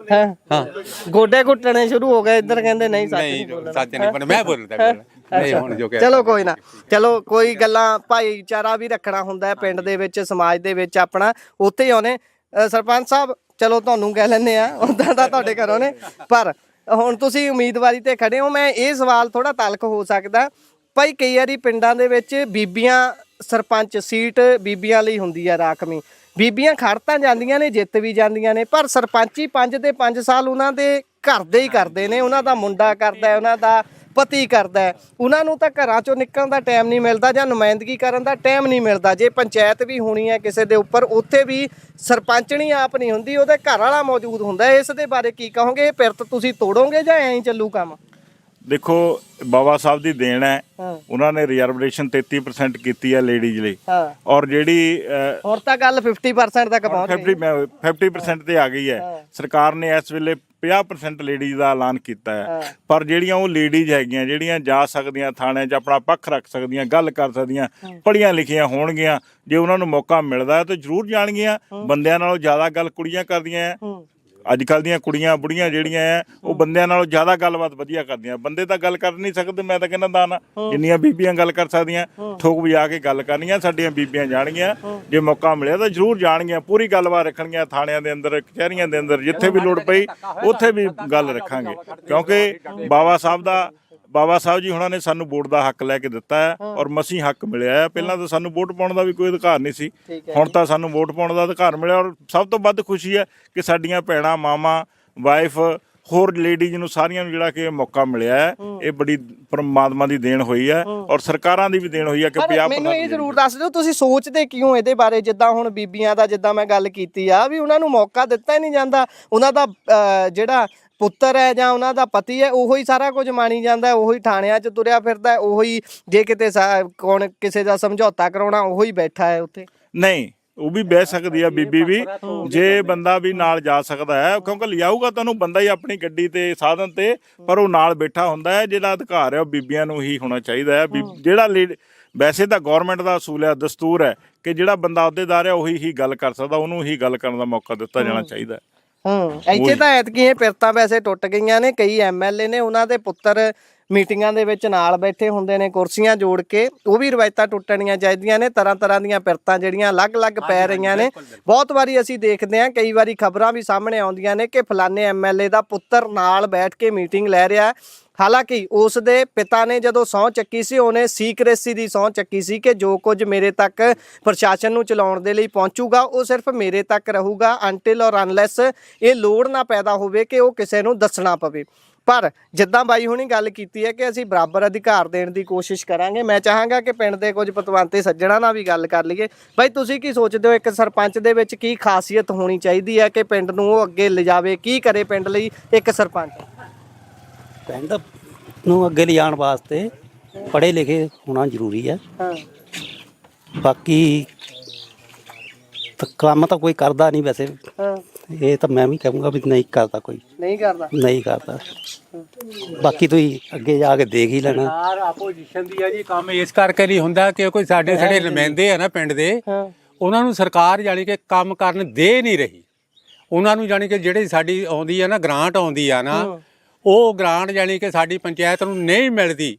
ਹਾਂ ਗੋਡੇ ਘੁੱਟਣੇ ਸ਼ੁਰੂ ਹੋ ਗਏ ਇੱਧਰ, ਕਹਿੰਦੇ ਨਹੀਂ ਸੱਚ ਨਹੀਂ ਬੋਲਣਾ, ਮੈਂ ਬੋਲਦਾ ਨਹੀਂ ਹੁਣ ਜੋ ਚਲੋ ਕੋਈ ਨਾ, ਚਲੋ ਕੋਈ ਗੱਲਾਂ ਭਾਈਚਾਰਾ ਵੀ ਰੱਖਣਾ ਹੁੰਦਾ ਹੈ ਪਿੰਡ ਦੇ ਵਿੱਚ, ਸਮਾਜ ਦੇ ਵਿੱਚ ਆਪਣਾ, ਉੱਥੇ ਹੀ ਆਉਣੇ। ਸਰਪੰਚ ਸਾਹਿਬ ਚਲੋ ਤੁਹਾਨੂੰ ਕਹਿ ਲੈਂਦੇ ਆ, ਉਦਾਂ ਤਾਂ ਤੁਹਾਡੇ ਘਰੋਂ ਨੇ, ਪਰ ਹੁਣ ਤੁਸੀਂ ਉਮੀਦਵਾਰੀ ਤੇ ਖੜੇ ਹੋ। ਮੈਂ ਇਹ ਸਵਾਲ ਥੋੜਾ ਤਲਕ ਹੋ ਸਕਦਾ ਭਾਈ, ਕਈ ਵਾਰੀ ਪਿੰਡਾਂ ਦੇ ਵਿੱਚ ਬੀਬੀਆਂ ਸਰਪੰਚ ਸੀਟ ਬੀਬੀਆਂ ਲਈ ਹੁੰਦੀ ਆ ਰਾਖਵੀਂ, ਬੀਬੀਆਂ ਖੜ ਤਾਂ ਜਾਂਦੀਆਂ ਨੇ, ਜਿੱਤ ਵੀ ਜਾਂਦੀਆਂ ਨੇ, ਪਰ ਸਰਪੰਚੀ 5 ਦੇ 5 ਸਾਲ ਉਹਨਾਂ ਦੇ ਘਰ ਦੇ ਹੀ ਕਰਦੇ ਨੇ, ਉਹਨਾਂ ਦਾ ਮੁੰਡਾ ਕਰਦਾ, ਉਹਨਾਂ ਦਾ ਪਤੀ ਕਰਦਾ, ਉਹਨਾਂ ਨੂੰ ਤਾਂ ਘਰਾਂ ਚੋਂ ਨਿਕਲਣ ਦਾ ਟਾਈਮ ਨਹੀਂ ਮਿਲਦਾ ਜਾਂ ਨੁਮਾਇੰਦਗੀ ਕਰਨ ਦਾ ਟਾਈਮ ਨਹੀਂ ਮਿਲਦਾ। ਜੇ ਪੰਚਾਇਤ ਵੀ ਹੋਣੀ ਹੈ ਕਿਸੇ ਦੇ ਉੱਪਰ, ਉੱਥੇ ਵੀ ਸਰਪੰਚਣੀ ਆਪ ਨਹੀਂ ਹੁੰਦੀ, ਉਹਦੇ ਘਰ ਵਾਲਾ ਮੌਜੂਦ ਹੁੰਦਾ। ਇਸ ਦੇ ਬਾਰੇ ਕੀ ਕਹੋਗੇ? ਇਹ ਪਿਰਤ ਤੁਸੀਂ ਤੋੜੋਗੇ ਜਾਂ ਐਂ ਹੀ ਚੱਲੂ ਕੰਮ? ਦੇਖੋ ਬਾਬਾ ਸਾਹਿਬ ਦੀ ਦੇਣ ਹੈ, ਉਹਨਾਂ ਨੇ ਰਿਜ਼ਰਵੇਸ਼ਨ 33% ਕੀਤੀ ਹੈ ਲੇਡੀਜ਼ ਲਈ, ਔਰ ਜਿਹੜੀ ਹੋਰ ਤਾਂ ਗੱਲ 50% ਤੱਕ ਪਹੁੰਚ ਗਈ, 50% ਤੇ ਆ ਗਈ ਹੈ। ਸਰਕਾਰ ਨੇ ਇਸ ਵੇਲੇ 50% ਲੇਡੀਜ਼ ਦਾ ਐਲਾਨ ਕੀਤਾ ਹੈ, ਪਰ ਜਿਹੜੀਆਂ ਉਹ ਲੇਡੀਜ਼ ਹੈਗੀਆਂ ਜਿਹੜੀਆਂ ਜਾ ਸਕਦੀਆਂ ਥਾਣੇ 'ਚ ਆਪਣਾ ਪੱਖ ਰੱਖ ਸਕਦੀਆਂ, ਗੱਲ ਕਰ ਸਕਦੀਆਂ, ਪੜ੍ਹੀਆਂ ਲਿਖੀਆਂ ਹੋਣਗੀਆਂ, ਜੇ ਉਹਨਾਂ ਨੂੰ ਮੌਕਾ ਮਿਲਦਾ ਤਾਂ ਜ਼ਰੂਰ ਜਾਣਗੀਆਂ। ਬੰਦਿਆਂ ਨਾਲੋਂ ਜ਼ਿਆਦਾ ਗੱਲ ਕੁੜੀਆਂ ਕਰਦੀਆਂ ਹੈ। ਅੱਜ ਕੱਲ੍ਹ ਦੀਆਂ ਕੁੜੀਆਂ ਬੁੜੀਆਂ ਜਿਹੜੀਆਂ ਆ ਉਹ ਬੰਦਿਆਂ ਨਾਲੋਂ ਜ਼ਿਆਦਾ ਗੱਲਬਾਤ ਵਧੀਆ ਕਰਦੀਆਂ। ਬੰਦੇ ਤਾਂ ਗੱਲ ਕਰ ਨਹੀਂ ਸਕਦੇ, ਮੈਂ ਤਾਂ ਕਹਿੰਦਾ ਦਾਣਾ ਜਿੰਨੀਆਂ ਬੀਬੀਆਂ ਗੱਲ ਕਰ ਸਕਦੀਆਂ, ਠੋਕ ਵਜਾ ਕੇ ਗੱਲ ਕਰਨੀਆਂ ਸਾਡੀਆਂ ਬੀਬੀਆਂ ਜਾਣਗੀਆਂ। ਜੇ ਮੌਕਾ ਮਿਲਿਆ ਤਾਂ ਜ਼ਰੂਰ ਜਾਣਗੀਆਂ, ਪੂਰੀ ਗੱਲਬਾਤ ਰੱਖਣਗੀਆਂ ਥਾਣਿਆਂ ਦੇ ਅੰਦਰ, ਕਚਹਿਰੀਆਂ ਦੇ ਅੰਦਰ, ਜਿੱਥੇ ਵੀ ਲੋੜ ਪਈ ਉੱਥੇ ਵੀ ਗੱਲ ਰੱਖਾਂਗੇ, ਕਿਉਂਕਿ ਬਾਬਾ ਸਾਹਿਬ ਜੀ ਹੁਣਾਂ ਨੇ ਸਾਨੂੰ ਵੋਟ ਦਾ ਹੱਕ ਲੈ ਕੇ ਦਿੱਤਾ ਹੈ, ਔਰ ਮਸੀਂ ਹੱਕ ਮਿਲਿਆ ਹੈ। ਪਹਿਲਾਂ ਤਾਂ ਸਾਨੂੰ ਵੋਟ ਪਾਉਣ ਦਾ ਵੀ ਕੋਈ ਅਧਿਕਾਰ ਨਹੀਂ ਸੀ, ਹੁਣ ਤਾਂ ਸਾਨੂੰ ਵੋਟ ਪਾਉਣ ਦਾ ਅਧਿਕਾਰ ਮਿਲਿਆ। ਔਰ ਸਭ ਤੋਂ ਵੱਧ ਖੁਸ਼ੀ ਹੈ ਕਿ ਸਾਡੀਆਂ ਭੈਣਾਂ, ਮਾਵਾਂ, ਵਾਈਫ, ਹੋਰ ਲੇਡੀਜ਼ ਨੂੰ ਸਾਰੀਆਂ ਨੂੰ ਜਿਹੜਾ ਕਿ ਮੌਕਾ ਮਿਲਿਆ ਹੈ, ਇਹ ਬੜੀ ਪਰਮਾਤਮਾ ਦੀ ਦੇਣ ਹੋਈ ਹੈ, ਔਰ ਸਰਕਾਰਾਂ ਦੀ ਵੀ ਦੇਣ ਹੋਈ ਹੈ ਕਿ 50%। ਮੈਨੂੰ ਇਹ ਜ਼ਰੂਰ ਦੱਸ ਦਿਓ ਤੁਸੀਂ ਸੋਚਦੇ ਕਿਉਂ ਇਹਦੇ ਬਾਰੇ? ਜਿੱਦਾਂ ਹੁਣ ਬੀਬੀਆਂ ਦਾ, ਜਿੱਦਾਂ ਮੈਂ ਗੱਲ ਕੀਤੀ ਆ ਵੀ ਉਹਨਾਂ ਨੂੰ ਮੌਕਾ ਦਿੱਤਾ ਹੀ ਨਹੀਂ ਜਾਂਦਾ, ਉਹਨਾਂ ਦਾ ਜਿਹੜਾ ਪੁੱਤਰ ਹੈ ਜਾਂ ਉਹਨਾਂ ਦਾ ਪਤੀ ਹੈ ਉਹੀ ਸਾਰਾ ਕੁਝ ਮਾਣੀ ਜਾਂਦਾ, ਉਹੀ ਥਾਣਿਆਂ 'ਚ ਤੁਰਿਆ ਫਿਰਦਾ, ਉਹੀ ਜੇ ਕਿਤੇ ਕੌਣ ਕਿਸੇ ਦਾ ਸਮਝੌਤਾ ਕਰਾਉਣਾ ਉਹੀ ਬੈਠਾ ਹੈ ਉੱਥੇ। ਨਹੀਂ, ਉਹ ਵੀ ਬਹਿ ਸਕਦੀ ਆ ਬੀਬੀ ਵੀ, ਜੇ ਬੰਦਾ ਵੀ ਨਾਲ ਜਾ ਸਕਦਾ ਹੈ, ਕਿਉਂਕਿ ਲਿਆਊਗਾ ਤੁਹਾਨੂੰ ਬੰਦਾ ਹੀ ਆਪਣੀ ਗੱਡੀ ਤੇ ਸਾਧਨ ਤੇ, ਪਰ ਉਹ ਨਾਲ ਬੈਠਾ ਹੁੰਦਾ ਹੈ। ਜਿਹੜਾ ਅਧਿਕਾਰ ਹੈ ਉਹ ਬੀਬੀਆਂ ਨੂੰ ਹੀ ਹੋਣਾ ਚਾਹੀਦਾ ਹੈ। ਜਿਹੜਾ ਵੈਸੇ ਤਾਂ ਗੌਰਮੈਂਟ ਦਾ ਅਸੂਲ ਹੈ, ਦਸਤੂਰ ਹੈ ਕਿ ਜਿਹੜਾ ਬੰਦਾ ਅਹੁਦੇਦਾਰ ਹੈ ਉਹੀ ਹੀ ਗੱਲ ਕਰ ਸਕਦਾ, ਉਹਨੂੰ ਹੀ ਗੱਲ ਕਰਨ ਦਾ ਮੌਕਾ ਦਿੱਤਾ ਜਾਣਾ ਚਾਹੀਦਾ। ਇੱਥੇ ਤਾਂ ਐਤਕੀ ਇਹ ਪਿਰਤਾਂ ਵੈਸੇ ਟੁੱਟ ਗਈਆਂ ਨੇ। ਕਈ ਐਮਐਲਏ ਨੇ ਉਹਨਾਂ ਦੇ ਪੁੱਤਰ ਮੀਟਿੰਗਾਂ ਦੇ ਵਿੱਚ ਨਾਲ ਬੈਠੇ ਹੁੰਦੇ ਨੇ, ਕੁਰਸੀਆਂ ਜੋੜ ਕੇ, ਉਹ ਵੀ ਰਵਾਇਤਾਂ ਟੁੱਟਣੀਆਂ ਚਾਹੀਦੀਆਂ ਨੇ। ਤਰ੍ਹਾਂ ਦੀਆਂ ਪਿਰਤਾਂ ਜਿਹੜੀਆਂ ਅਲੱਗ-ਅਲੱਗ ਪੈ ਰਹੀਆਂ ਨੇ, ਬਹੁਤ ਵਾਰੀ ਅਸੀਂ ਦੇਖਦੇ ਹਾਂ, ਕਈ ਵਾਰੀ ਖਬਰਾਂ ਵੀ ਸਾਹਮਣੇ ਆਉਂਦੀਆਂ ਨੇ ਕਿ ਫਲਾਣੇ ਐਮਐਲਏ ਦਾ ਪੁੱਤਰ ਨਾਲ ਬੈਠ ਕੇ ਮੀਟਿੰਗ ਲੈ ਰਿਹਾ। ਹਾਲਾਂਕਿ ਉਸ ਦੇ ਪਿਤਾ ਨੇ ਜਦੋਂ ਸਹੁੰ ਚੱਕੀ ਸੀ, ਉਹਨੇ ਸੀਕ੍ਰੇਸੀ ਦੀ ਸਹੁੰ ਚੱਕੀ ਸੀ ਕਿ ਜੋ ਕੁਝ ਮੇਰੇ ਤੱਕ ਪ੍ਰਸ਼ਾਸਨ ਨੂੰ ਚਲਾਉਣ ਦੇ ਲਈ ਪਹੁੰਚੂਗਾ ਉਹ ਸਿਰਫ ਮੇਰੇ ਤੱਕ ਰਹੂਗਾ, ਅਨਟਿਲ ਔਰ ਅਨਲੈਸ ਇਹ ਲੋੜ ਨਾ ਪੈਦਾ ਹੋਵੇ ਕਿ ਉਹ ਕਿਸੇ ਨੂੰ ਦੱਸਣਾ ਪਵੇ। ਪਰ ਜਿੱਦਾਂ ਬਾਈ ਹੁਣੀ ਗੱਲ ਕੀਤੀ ਹੈ ਕਿ ਅਸੀਂ ਬਰਾਬਰ ਅਧਿਕਾਰ ਦੇਣ ਦੀ ਕੋਸ਼ਿਸ਼ ਕਰਾਂਗੇ, ਮੈਂ ਚਾਹਾਂਗਾ ਕਿ ਪਿੰਡ ਦੇ ਕੁਝ ਪਤਵੰਤੇ ਸੱਜਣਾ ਨਾਲ ਵੀ ਗੱਲ ਕਰ ਲਈਏ। ਬਾਈ ਤੁਸੀਂ ਕੀ ਸੋਚਦੇ ਹੋ, ਇੱਕ ਸਰਪੰਚ ਦੇ ਵਿੱਚ ਕੀ ਖਾਸੀਅਤ ਹੋਣੀ ਚਾਹੀਦੀ ਹੈ ਕਿ ਪਿੰਡ ਨੂੰ ਉਹ ਅੱਗੇ ਲਿਜਾਵੇ? ਕੀ ਕਰੇ ਪਿੰਡ ਲਈ ਇੱਕ ਸਰਪੰਚ? ਪਿੰਡ ਨੂੰ ਅੱਗੇ ਲਿਜਾਣ ਵਾਸਤੇ ਪੜ੍ਹੇ ਲਿਖੇ ਹੋਣਾ ਜ਼ਰੂਰੀ ਹੈ। ਬਾਕੀ ਕੰਮ ਤਾਂ ਕੋਈ ਕਰਦਾ ਨਹੀਂ ਵੈਸੇ, ਇਹ ਤਾਂ ਮੈਂ ਵੀ ਕਹੂੰਗਾ ਵੀ ਨਹੀਂ ਕਰਦਾ, ਕੋਈ ਨਹੀਂ ਕਰਦਾ। ਬਾਕੀ ਤੁਸੀਂ ਅੱਗੇ ਜਾ ਕੇ ਦੇਖ ਹੀ ਲੈਣਾ। ਯਾਰ ਆਪੋਜੀਸ਼ਨ ਦੀ ਆ ਜੀ, ਕੰਮ ਇਸ ਕਰਕੇ ਨਹੀਂ ਹੁੰਦਾ ਕਿ ਕੋਈ ਸਾਡੇ ਨੁਮਾਇੰਦੇ ਆ ਨਾ ਪਿੰਡ ਦੇ, ਉਹਨਾਂ ਨੂੰ ਸਰਕਾਰ ਜਾਣੀ ਕਿ ਕੰਮ ਕਰਨ ਦੇ ਨਹੀਂ ਰਹੀ। ਉਹਨਾਂ ਨੂੰ ਜਾਣੀ ਕਿ ਜਿਹੜੀ ਸਾਡੀ ਆਉਂਦੀ ਆ ਨਾ ਗ੍ਰਾਂਟ ਆਉਂਦੀ ਆ ਨਾ, ਉਹ ਗ੍ਰਾਂਟ ਜਾਣੀ ਕਿ ਸਾਡੀ ਪੰਚਾਇਤ ਨੂੰ ਨਹੀਂ ਮਿਲਦੀ।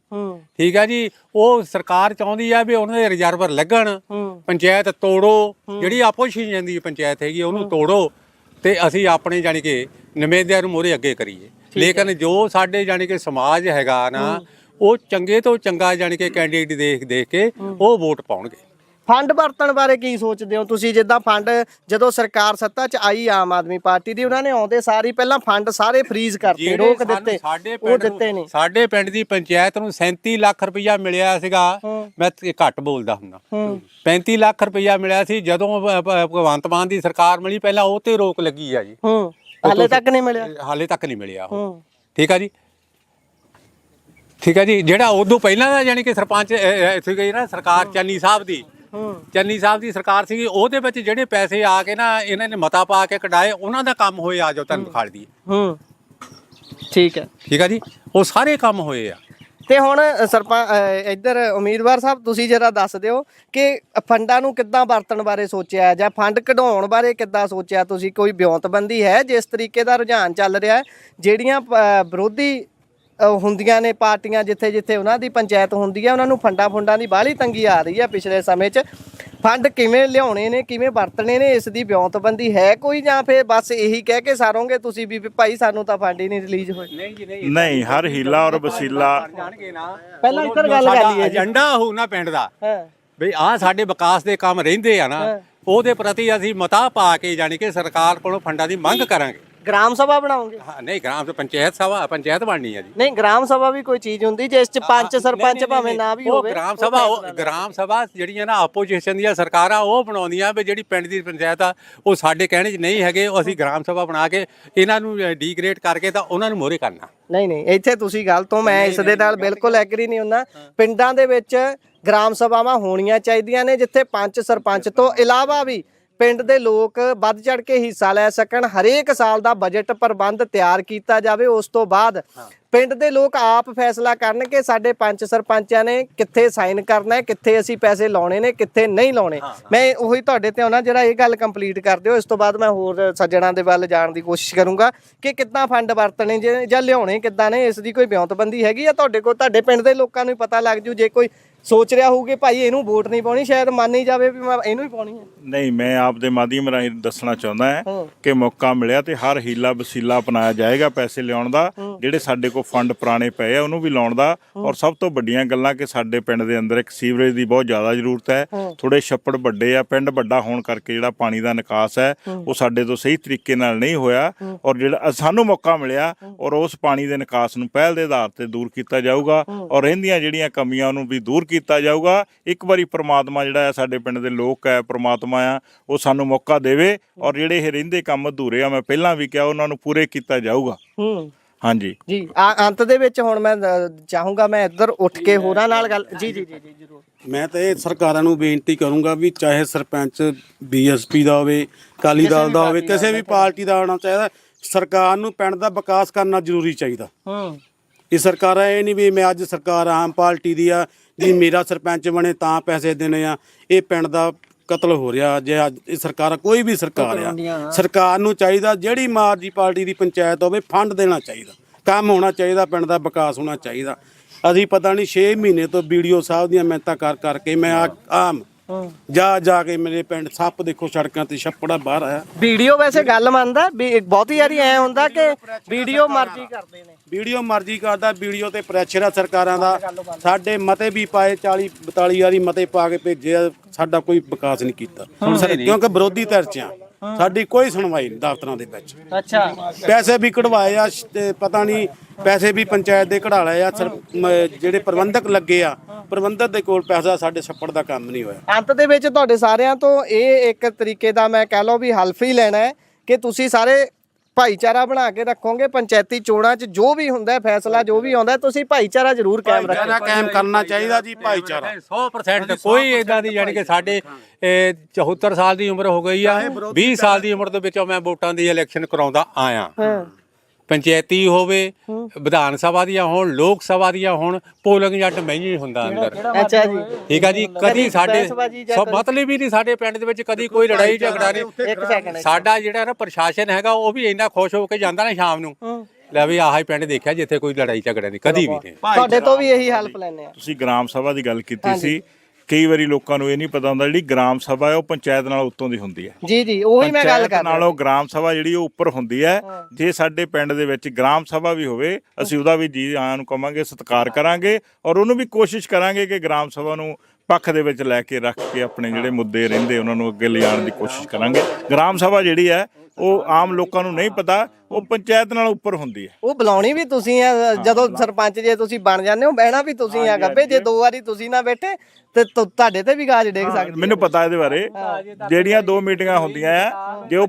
ਠੀਕ ਆ ਜੀ, ਉਹ ਸਰਕਾਰ ਚਾਹੁੰਦੀ ਆ ਵੀ ਉਹਨਾਂ ਦੇ ਰਿਜ਼ਰਵਰ ਲੱਗਣ, ਪੰਚਾਇਤ ਤੋੜੋ, ਜਿਹੜੀ ਆਪੋਜੀਸ਼ਨ ਦੀ ਪੰਚਾਇਤ ਹੈਗੀ ਉਹਨੂੰ ਤੋੜੋ ਤੇ ਅਸੀਂ ਆਪਣੇ ਜਾਣੀ ਕਿ ਨੁਮਾਇੰਦਿਆਂ ਨੂੰ ਮੋਹਰੇ ਅੱਗੇ ਕਰੀਏ। ਲੇਕਿਨ ਜੋ ਸਾਡੇ ਜਾਣੀ ਕਿ ਸਮਾਜ ਹੈਗਾ ਨਾ, ਉਹ ਚੰਗੇ ਤੋਂ ਚੰਗਾ ਜਾਣੀ ਕਿ ਕੈਂਡੀਡੇਟ ਦੇਖ ਕੇ ਉਹ ਵੋਟ ਪਾਉਣਗੇ। ਫੰਡ ਵਰਤਣ ਬਾਰੇ ਕੀ ਸੋਚਦੇ ਹੋ ਤੁਸੀਂ? ਜਿੱਦਾਂ ਫੰਡ ਜਦੋਂ ਸਰਕਾਰ ਸੱਤਾ 'ਚ ਆਈ ਆਮ ਆਦਮੀ ਪਾਰਟੀ ਦੀ, ਉਹਨਾਂ ਨੇ ਆਉਂਦੇ ਸਾਰ ਹੀ ਪਹਿਲਾਂ ਫੰਡ ਸਾਰੇ ਫ੍ਰੀਜ਼ ਕਰਤੇ, ਰੋਕ ਦਿੱਤੇ, ਉਹ ਦਿੱਤੇ ਨਹੀਂ। ਸਾਡੇ ਪਿੰਡ ਦੀ ਪੰਚਾਇਤ ਨੂੰ 37 ਲੱਖ ਰੁਪਇਆ ਮਿਲਿਆ ਸੀਗਾ। ਮੈਂ ਘੱਟ ਬੋਲਦਾ ਹੁੰਦਾ। 35 ਲੱਖ ਰੁਪਇਆ ਮਿਲਿਆ ਸੀ ਜਦੋਂ ਭਗਵੰਤ ਮਾਨ ਦੀ ਸਰਕਾਰ ਮਿਲੀ, ਪਹਿਲਾਂ ਉਹ ਤੇ ਰੋਕ ਲੱਗੀ ਆ ਜੀ। ਹਾਲੇ ਤੱਕ ਨਹੀਂ ਮਿਲਿਆ? ਹਾਲੇ ਤੱਕ ਨਹੀਂ ਮਿਲਿਆ। ਠੀਕ ਆ ਜੀ, ਠੀਕ ਆ ਜੀ। ਜਿਹੜਾ ਉਦੋਂ ਪਹਿਲਾਂ ਦਾ ਯਾਨੀ ਕਿ ਸਰਪੰਚ ਸੀਗਾ ਨਾ, ਸਰਕਾਰ ਚੰਨੀ ਸਾਹਿਬ ਦੀ ਸਰਕਾਰ ਸੀਗੀ, ਉਹਦੇ ਵਿੱਚ ਜਿਹੜੇ ਪੈਸੇ ਆ ਕੇ ਨਾ ਇਹਨਾਂ ਨੇ ਮਤਾ ਪਾ ਕੇ ਕਢਾਏ, ਉਹਨਾਂ ਦਾ ਕੰਮ ਹੋਏ ਆ ਜੋ ਤੁਹਾਨੂੰ ਦਿਖਾ ਦਈਏ। ਠੀਕ ਹੈ, ਠੀਕ ਆ ਜੀ, ਉਹ ਸਾਰੇ ਕੰਮ ਹੋਏ ਆ। ਤੇ ਹੁਣ ਇੱਧਰ ਉਮੀਦਵਾਰ ਸਾਹਿਬ ਤੁਸੀਂ ਜਰਾ ਦੱਸ ਦਿਓ ਕਿ ਫੰਡਾਂ ਨੂੰ ਕਿੱਦਾਂ ਵਰਤਣ ਬਾਰੇ ਸੋਚਿਆ, ਜਾਂ ਫੰਡ ਕਢਾਉਣ ਬਾਰੇ ਕਿੱਦਾਂ ਸੋਚਿਆ ਤੁਸੀਂ? ਕੋਈ ਵਿਉਂਤਬੰਦੀ ਹੈ? ਜਿਸ ਤਰੀਕੇ ਦਾ ਰੁਝਾਨ ਚੱਲ ਰਿਹਾ, ਜਿਹੜੀਆਂ ਵਿਰੋਧੀ ਹੁੰਦੀਆਂ ਨੇ ਪਾਰਟੀਆਂ, ਜਿੱਥੇ ਜਿੱਥੇ ਉਹਨਾਂ ਦੀ ਪੰਚਾਇਤ ਹੁੰਦੀ ਹੈ, ਉਹਨਾਂ ਨੂੰ ਫੰਡਾਂ ਦੀ ਬਾਹਲੀ ਤੰਗੀ ਆ ਰਹੀ ਹੈ ਪਿਛਲੇ ਸਮੇਂ 'ਚ। ਫੰਡ ਕਿਵੇਂ ਲਿਆਉਣੇ ਨੇ, ਕਿਵੇਂ ਵਰਤਣੇ ਨੇ, ਇਸ ਦੀ ਵਿਉਂਤਬੰਦੀ ਹੈ ਕੋਈ, ਜਾਂ ਫਿਰ ਬਸ ਇਹੀ ਕਹਿ ਕੇ ਸਾਰੋਗੇ ਤੁਸੀਂ ਵੀ ਭਾਈ ਸਾਨੂੰ ਤਾਂ ਫੰਡ ਹੀ ਨਹੀਂ ਰਿਲੀਜ਼ ਹੋਏ? ਨਹੀਂ ਜੀ, ਨਹੀਂ, ਹਰ ਹੀਲਾ ਔਰ ਵਸੀਲਾ। ਪਹਿਲਾਂ ਇੱਧਰ ਗੱਲ ਕਰ ਲਈਏ। ਏਜੰਡਾ ਹੋਊ ਨਾ ਪਿੰਡ ਦਾ ਬਈ ਆਹ ਸਾਡੇ ਵਿਕਾਸ ਦੇ ਕੰਮ ਰਹਿੰਦੇ ਆ ਨਾ, ਉਹਦੇ ਪ੍ਰਤੀ ਅਸੀਂ ਮਤਾ ਪਾ ਕੇ ਯਾਨੀ ਕਿ ਸਰਕਾਰ ਕੋਲੋਂ ਫੰਡਾਂ ਦੀ ਮੰਗ ਕਰਾਂਗੇ। ਗ੍ਰਾਮ ਸਭਾ ਬਣਾਉਂਗੇ? ਨਹੀਂ, ਗ੍ਰਾਮ ਪੰਚਾਇਤ ਬਣਨੀ ਆ ਜੀ। ਨਹੀਂ, ਗ੍ਰਾਮ ਸਭਾ ਵੀ ਕੋਈ ਚੀਜ਼ ਹੁੰਦੀ ਜਿਸ ਚ ਪੰਚ ਸਰਪੰਚ ਭਾਵੇਂ ਨਾ ਵੀ ਹੋਵੇ। ਗ੍ਰਾਮ ਸਭਾ ਜਿਹੜੀਆਂ ਨਾ ਆਪੋਜੀਸ਼ਨ ਦੀਆਂ ਸਰਕਾਰਾਂ ਉਹ ਬਣਾਉਂਦੀਆਂ ਵੀ ਜਿਹੜੀ ਪਿੰਡ ਦੀ ਪੰਚਾਇਤ ਆ ਉਹ ਸਾਡੇ ਕਹਿਣੇ 'ਚ ਨਹੀਂ ਹੈਗੇ, ਉਹ ਅਸੀਂ ਗ੍ਰਾਮ ਸਭਾ ਬਣਾ ਕੇ ਇਹਨਾਂ ਨੂੰ ਡੀਗ੍ਰੇਡ ਕਰਕੇ ਤਾਂ ਉਹਨਾਂ ਨੂੰ ਮੋਹਰੇ ਕਰਨਾ। ਨਹੀਂ, ਇੱਥੇ ਤੁਸੀਂ ਗਲਤ ਹੋ, ਮੈਂ ਇਸ ਦੇ ਨਾਲ ਬਿਲਕੁਲ ਐਗਰੀ ਨਹੀਂ ਹੁੰਦਾ। ਪਿੰਡਾਂ ਦੇ ਵਿੱਚ ਗ੍ਰਾਮ ਸਭਾਵਾਂ ਹੋਣੀਆਂ ਚਾਹੀਦੀਆਂ ਨੇ, ਜਿੱਥੇ ਪੰਚ ਸਰਪੰਚ ਤੋਂ ਇਲਾਵਾ ਵੀ ਪਿੰਡ ਦੇ ਲੋਕ ਵੱਧ ਚੜ ਕੇ ਹਿੱਸਾ ਲੈ ਸਕਣ। ਹਰੇਕ ਸਾਲ ਦਾ ਬਜਟ ਪ੍ਰਬੰਧ ਤਿਆਰ ਕੀਤਾ ਜਾਵੇ, ਉਸ ਤੋਂ ਬਾਅਦ ਪਿੰਡ ਦੇ ਲੋਕ ਆਪ ਫੈਸਲਾ ਕਰਨ ਕਿ ਸਾਡੇ ਪੰਚ ਸਰਪੰਚਾਂ ਨੇ ਕਿੱਥੇ ਸਾਈਨ ਕਰਨਾ ਹੈ, ਕਿੱਥੇ ਅਸੀਂ ਪੈਸੇ ਲਾਉਣੇ ਨੇ, ਕਿੱਥੇ ਨਹੀਂ ਲਾਉਣੇ। ਮੈਂ ਉਹੀ ਤੁਹਾਡੇ ਤੇ ਆਉਣਾ, ਜਿਹੜਾ ਇਹ ਗੱਲ ਕੰਪਲੀਟ ਕਰ ਦਿਓ, ਇਸ ਤੋਂ ਬਾਅਦ ਮੈਂ ਹੋਰ ਸੱਜਣਾਂ ਦੇ ਵੱਲ ਜਾਣ ਦੀ ਕੋਸ਼ਿਸ਼ ਕਰੂੰਗਾ ਕਿ ਕਿੱਦਾਂ ਫੰਡ ਵਰਤਣੇ ਜਾਂ ਲਿਆਉਣੇ ਕਿੱਦਾਂ ਨੇ, ਇਸ ਦੀ ਕੋਈ ਵਿਉਂਤਬੰਦੀ ਹੈਗੀ ਆ ਤੁਹਾਡੇ ਕੋਲ? ਤੁਹਾਡੇ ਪਿੰਡ ਦੇ ਲੋਕਾਂ ਨੂੰ ਪਤਾ ਲੱਗ ਜੂ, ਜੇ ਕੋਈ ਸੋਚ ਰਿਹਾ ਹੋਊ ਕਿ ਭਾਈ ਇਹਨੂੰ ਵੋਟ ਨਹੀਂ ਪਾਉਣੀ, ਸ਼ਾਇਦ ਮੰਨ ਹੀ ਜਾਵੇ ਵੀ ਮੈਂ ਇਹਨੂੰ ਹੀ ਪਾਉਣੀ ਹੈ। ਨਹੀਂ, ਮੈਂ ਆਪ ਦੇ ਮਾਧਿਅਮ ਰਾਹੀਂ ਦੱਸਣਾ ਚਾਹੁੰਦਾ ਹਾਂ ਕਿ ਮੌਕਾ ਮਿਲਿਆ ਤੇ ਹਰ ਹੀਲਾ ਵਸੀਲਾ ਅਪਣਾਇਆ ਜਾਏਗਾ ਪੈਸੇ ਲਿਆਉਣ ਦਾ, ਜਿਹੜੇ ਸਾਡੇ ਕੋਲ ਫੰਡ ਪੁਰਾਣੇ ਪਏ ਆ ਉਹਨੂੰ ਵੀ ਲਾਉਣ ਦਾ। ਔਰ ਸਭ ਤੋਂ ਵੱਡੀਆਂ ਗੱਲਾਂ ਕਿ ਸਾਡੇ ਪਿੰਡ ਦੇ ਅੰਦਰ ਇੱਕ ਸੀਵਰੇਜ ਦੀ ਬਹੁਤ ਜ਼ਿਆਦਾ ਜ਼ਰੂਰਤ ਹੈ। ਥੋੜੇ ਛੱਪੜ ਵੱਡੇ ਆ, ਪਿੰਡ ਵੱਡਾ ਹੋਣ ਕਰਕੇ ਜਿਹੜਾ ਪਾਣੀ ਦਾ ਨਿਕਾਸ ਹੈ ਉਹ ਸਾਡੇ ਤੋਂ ਸਹੀ ਤਰੀਕੇ ਨਾਲ ਨਹੀਂ ਹੋਇਆ, ਔਰ ਜਿਹੜਾ ਸਾਨੂੰ ਮੌਕਾ ਮਿਲਿਆ ਔਰ ਉਸ ਪਾਣੀ ਦੇ ਨਿਕਾਸ ਨੂੰ ਪਹਿਲ ਦੇ ਆਧਾਰ ਤੇ ਦੂਰ ਕੀਤਾ ਜਾਊਗਾ, ਔਰ ਰਹਿੰਦੀਆਂ ਜਿਹੜੀਆਂ ਕਮੀਆਂ ਉਹਨੂੰ ਵੀ ਦੂਰ ਕੀਤਾ ਜਾਊਗਾ। ਇੱਕ ਵਾਰੀ ਪ੍ਰਮਾਤਮਾ ਜਿਹੜਾ ਹੈ, ਸਾਡੇ ਪਿੰਡ ਦੇ ਲੋਕ ਹੈ, ਪ੍ਰਮਾਤਮਾ ਆ, ਉਹ ਸਾਨੂੰ ਮੌਕਾ ਦੇਵੇ ਔਰ ਜਿਹੜੇ ਇਹ ਰਹਿੰਦੇ ਕੰਮ ਅਧੂਰੇ ਆ, ਮੈਂ ਪਹਿਲਾਂ ਵੀ ਕਿਹਾ, ਉਹਨਾਂ ਨੂੰ ਪੂਰੇ ਕੀਤਾ ਜਾਊਗਾ। ਹਾਂਜੀ ਜੀ। ਅੰਤ ਦੇ ਵਿੱਚ ਹੁਣ ਮੈਂ ਚਾਹੂੰਗਾ ਮੈਂ ਇੱਧਰ ਉੱਠ ਕੇ ਹੋਰਾਂ ਨਾਲ ਗੱਲ ਜੀ ਜ਼ਰੂਰ। ਮੈਂ ਤਾਂ ਇਹ ਸਰਕਾਰਾਂ ਨੂੰ ਬੇਨਤੀ ਕਰੂੰਗਾ ਵੀ ਚਾਹੇ ਸਰਪੰਚ ਬੀਐਸਪੀ ਦਾ ਹੋਵੇ, ਅਕਾਲੀ ਦਲ ਦਾ ਹੋਵੇ, ਕਿਸੇ ਵੀ ਪਾਰਟੀ ਦਾ ਹੋਣਾ ਚਾਹੀਦਾ, ਸਰਕਾਰ ਨੂੰ ਪਿੰਡ ਦਾ ਵਿਕਾਸ ਕਰਨਾ ਜ਼ਰੂਰੀ ਚਾਹੀਦਾ। ਇਹ ਸਰਕਾਰਾਂ ਇਹ ਨਹੀਂ ਵੀ ਮੈਂ ਅੱਜ ਸਰਕਾਰ ਆਮ ਪਾਰਟੀ ਦੀ ਆ ਜੀ, ਮੇਰਾ ਸਰਪੰਚ ਬਣੇ ਤਾਂ ਪੈਸੇ ਦੇਣੇ ਆ। ਇਹ ਪਿੰਡ ਦਾ ਕਤਲ ਹੋ ਰਿਹਾ। ਜੇ ਅੱਜ ਇਹ ਸਰਕਾਰ, ਕੋਈ ਵੀ ਸਰਕਾਰ ਆ, ਸਰਕਾਰ ਨੂੰ ਚਾਹੀਦਾ ਜਿਹੜੀ ਮਰਜ਼ੀ ਪਾਰਟੀ ਦੀ ਪੰਚਾਇਤ ਹੋਵੇ, ਫੰਡ ਦੇਣਾ ਚਾਹੀਦਾ, ਕੰਮ ਹੋਣਾ ਚਾਹੀਦਾ, ਪਿੰਡ ਦਾ ਵਿਕਾਸ ਹੋਣਾ ਚਾਹੀਦਾ। ਅਸੀਂ ਪਤਾ ਨਹੀਂ 6 ਮਹੀਨੇ ਤੋਂ ਵੀਡੀਓ ਸਾਹਿਬ ਦੀਆਂ ਮਿਹਨਤਾਂ ਕਰ ਕਰਕੇ ਮੈਂ ਆਮ ਜਾ ਕੇ ਮੇਰੇ ਪਿੰਡ ਸੱਪ ਦੇਖੋ ਸੜਕਾਂ ਤੇ, ਛੱਪੜਾ ਬਾਹਰ ਆਇਆ। ਵੀਡੀਓ ਵੈਸੇ ਗੱਲ ਮੰਨਦਾ ਵੀ ਬਹੁਤੀ ਵਾਰੀ ਐ ਹੁੰਦਾ ਕਿ ਵੀਡੀਓ ਮਰਜ਼ੀ ਕਰਦੇ ਨੇ, ਵੀਡੀਓ ਮਰਜ਼ੀ ਕਰਦਾ, ਵੀਡੀਓ ਤੇ ਪ੍ਰੈਸ਼ਰ ਆ ਸਰਕਾਰਾਂ ਦਾ। ਸਾਡੇ ਮਤੇ ਵੀ ਪਾਏ 40-42 ਵਾਰੀ ਮਤੇ ਪਾ ਕੇ ਭੇਜੇ, ਸਾਡਾ ਕੋਈ ਵਿਕਾਸ ਨਹੀਂ ਕੀਤਾ ਕਿਉਂਕਿ ਵਿਰੋਧੀ ਧਿਰ 'ਚ ਆ। ਸਾਡੀ ਕੋਈ ਸੁਣਵਾਈ ਨਹੀਂ ਦਫ਼ਤਰਾਂ ਦੇ ਵਿੱਚ। ਅੱਛਾ, ਪੈਸੇ ਵੀ ਕਢਵਾਏ ਆ ਤੇ ਪਤਾ ਨਹੀਂ ਪੈਸੇ ਵੀ ਪੰਚਾਇਤ ਦੇ ਕਢਾ ਲਏ ਆ। ਜਿਹੜੇ ਪ੍ਰਬੰਧਕ ਲੱਗੇ ਆ, ਪ੍ਰਬੰਧਕ ਦੇ ਕੋਲ ਪੈਸਾ, ਸਾਡੇ ਛੱਪੜ ਦਾ ਕੰਮ ਨਹੀਂ ਹੋਇਆ। ਅੰਤ ਦੇ ਵਿੱਚ ਤੁਹਾਡੇ ਸਾਰਿਆਂ ਤੋਂ ਇਹ ਇੱਕ ਤਰੀਕੇ ਦਾ ਮੈਂ ਕਹਿ ਲਓ ਵੀ ਹਲਫ ਹੀ ਲੈਣਾ ਹੈ ਕਿ ਤੁਸੀਂ ਸਾਰੇ ਭਾਈਚਾਰਾ ਬਣਾ ਕੇ ਰੱਖੋਗੇ। ਪੰਚਾਇਤੀ ਚੋਣਾਂ 'ਚ ਜੋ ਵੀ ਹੁੰਦਾ ਫੈਸਲਾ, ਜੋ ਵੀ ਆਉਂਦਾ, ਤੁਸੀਂ ਭਾਈਚਾਰਾ ਜ਼ਰੂਰ ਕਾਇਮ ਰੱਖੋ। ਕਾਇਮ ਕਰਨਾ ਚਾਹੀਦਾ ਜੀ ਭਾਈਚਾਰਾ 100%। ਕੋਈ ਇਦਾਂ ਦੀ ਯਾਨੀ ਕਿ ਸਾਡੇ 74 ਸਾਲ ਦੀ ਉਮਰ ਹੋ ਗਈ ਆ, 20 ਸਾਲ ਦੀ ਉਮਰ ਦੇ ਵਿੱਚੋਂ ਮੈਂ ਵੋਟਾਂ ਦੀ ਇਲੈਕਸ਼ਨ ਕਰਾਉਂਦਾ ਆਇਆ। ਪੰਚਾਇਤੀ ਹੋਵੇ, ਵਿਧਾਨ ਸਭਾ ਦੀਆਂ ਹੋਣ, ਲੋਕ ਸਭਾ ਦੀਆਂ ਹੋਣ, ਪੋਲਿੰਗ ਏਜੰਟ ਮੈਂ ਹੀ ਹੁੰਦਾ ਅੰਦਰ। ਅੱਛਾ ਜੀ, ਠੀਕ ਆ ਜੀ। ਕਦੀ ਸਾਡੇ ਮਤਲਬ ਹੀ ਨਹੀਂ, ਸਾਡੇ ਪਿੰਡ ਦੇ ਵਿੱਚ ਕਦੀ ਕੋਈ ਲੜਾਈ ਝਗੜਾ ਨਹੀਂ। ਸਾਡਾ ਜਿਹੜਾ ਨਾ ਪ੍ਰਸ਼ਾਸਨ ਹੈਗਾ ਉਹ ਵੀ ਇੰਨਾ ਖੁਸ਼ ਹੋ ਕੇ ਜਾਂਦਾ ਨਾ ਸ਼ਾਮ ਨੂੰ, ਲੈ ਵੀ ਆਹ ਹੀ ਪਿੰਡ ਦੇਖਿਆ ਜਿੱਥੇ ਕੋਈ ਲੜਾਈ ਝਗੜਾ ਨਹੀਂ, ਕਦੀ ਵੀ ਨਹੀਂ। ਤੁਹਾਡੇ ਤੋਂ ਵੀ ਇਹੀ ਹੈਲਪ ਲੈਣੇ ਆ। ਤੁਸੀਂ ਗ੍ਰਾਮ ਸਭਾ ਦੀ ਗੱਲ ਕੀਤੀ ਸੀ, ਕਈ ਵਾਰੀ ਲੋਕਾਂ ਨੂੰ ਇਹ ਨਹੀਂ ਪਤਾ ਹੁੰਦਾ, ਜਿਹੜੀ ਗ੍ਰਾਮ ਸਭਾ ਹੈ ਉਹ ਪੰਚਾਇਤ ਨਾਲ ਉੱਤੋਂ ਦੀ ਹੁੰਦੀ ਹੈ। ਜੀ, ਉਹੀ ਮੈਂ ਗੱਲ ਕਰ ਰਿਹਾ। ਨਾਲੋਂ ਗ੍ਰਾਮ ਸਭਾ ਜਿਹੜੀ ਉਹ ਉੱਪਰ ਹੁੰਦੀ ਹੈ। ਜੇ ਸਾਡੇ ਪਿੰਡ ਦੇ ਵਿੱਚ ਗ੍ਰਾਮ ਸਭਾ ਵੀ ਹੋਵੇ, ਅਸੀਂ ਉਹਦਾ ਵੀ ਜੀ ਆਇਆਂ ਨੂੰ ਕਵਾਂਗੇ, ਸਤਿਕਾਰ ਕਰਾਂਗੇ, ਔਰ ਉਹਨੂੰ ਵੀ ਕੋਸ਼ਿਸ਼ ਕਰਾਂਗੇ ਕਿ ਗ੍ਰਾਮ ਸਭਾ ਨੂੰ ਪੱਖ ਦੇ ਵਿੱਚ ਲੈ ਕੇ ਰੱਖ ਕੇ ਆਪਣੇ ਜਿਹੜੇ ਮੁੱਦੇ ਰਹਿੰਦੇ ਉਹਨਾਂ ਨੂੰ ਅੱਗੇ ਲਿਜਾਣ ਦੀ ਕੋਸ਼ਿਸ਼ ਕਰਾਂਗੇ। ਗ੍ਰਾਮ ਸਭਾ ਜਿਹੜੀ ਹੈ ਉਹ ਆਮ ਲੋਕਾਂ ਨੂੰ ਨਹੀਂ ਪਤਾ, ਉਹ ਪੰਚਾਇਤ ਨਾਲ ਉੱਪਰ ਹੁੰਦੀ ਹੈ। ਉਹ ਬੁਲਾਉਣੀ ਵੀ ਤੁਸੀਂ ਆ, ਜਦੋਂ ਸਰਪੰਚ ਜੇ ਤੁਸੀਂ ਬਣ ਜਾਂਦੇ ਹੋ ਬਹਿਣਾ ਵੀ ਤੁਸੀਂ ਆ ਗੱਬੇ, ਜੇ 2 ਵਾਰੀ ਤੁਸੀਂ ਨਾ ਬੈਠੇ ਤੇ ਤੁਹਾਡੇ ਤੇ ਵੀ ਗਾਜ ਡੇਗ ਸਕਦੇ। ਮੈਨੂੰ ਪਤਾ ਇਹਦੇ ਬਾਰੇ, ਜਿਹੜੀਆਂ 2 ਮੀਟਿੰਗਾਂ ਹੁੰਦੀਆਂ ਆ, ਜੇ ਉਹ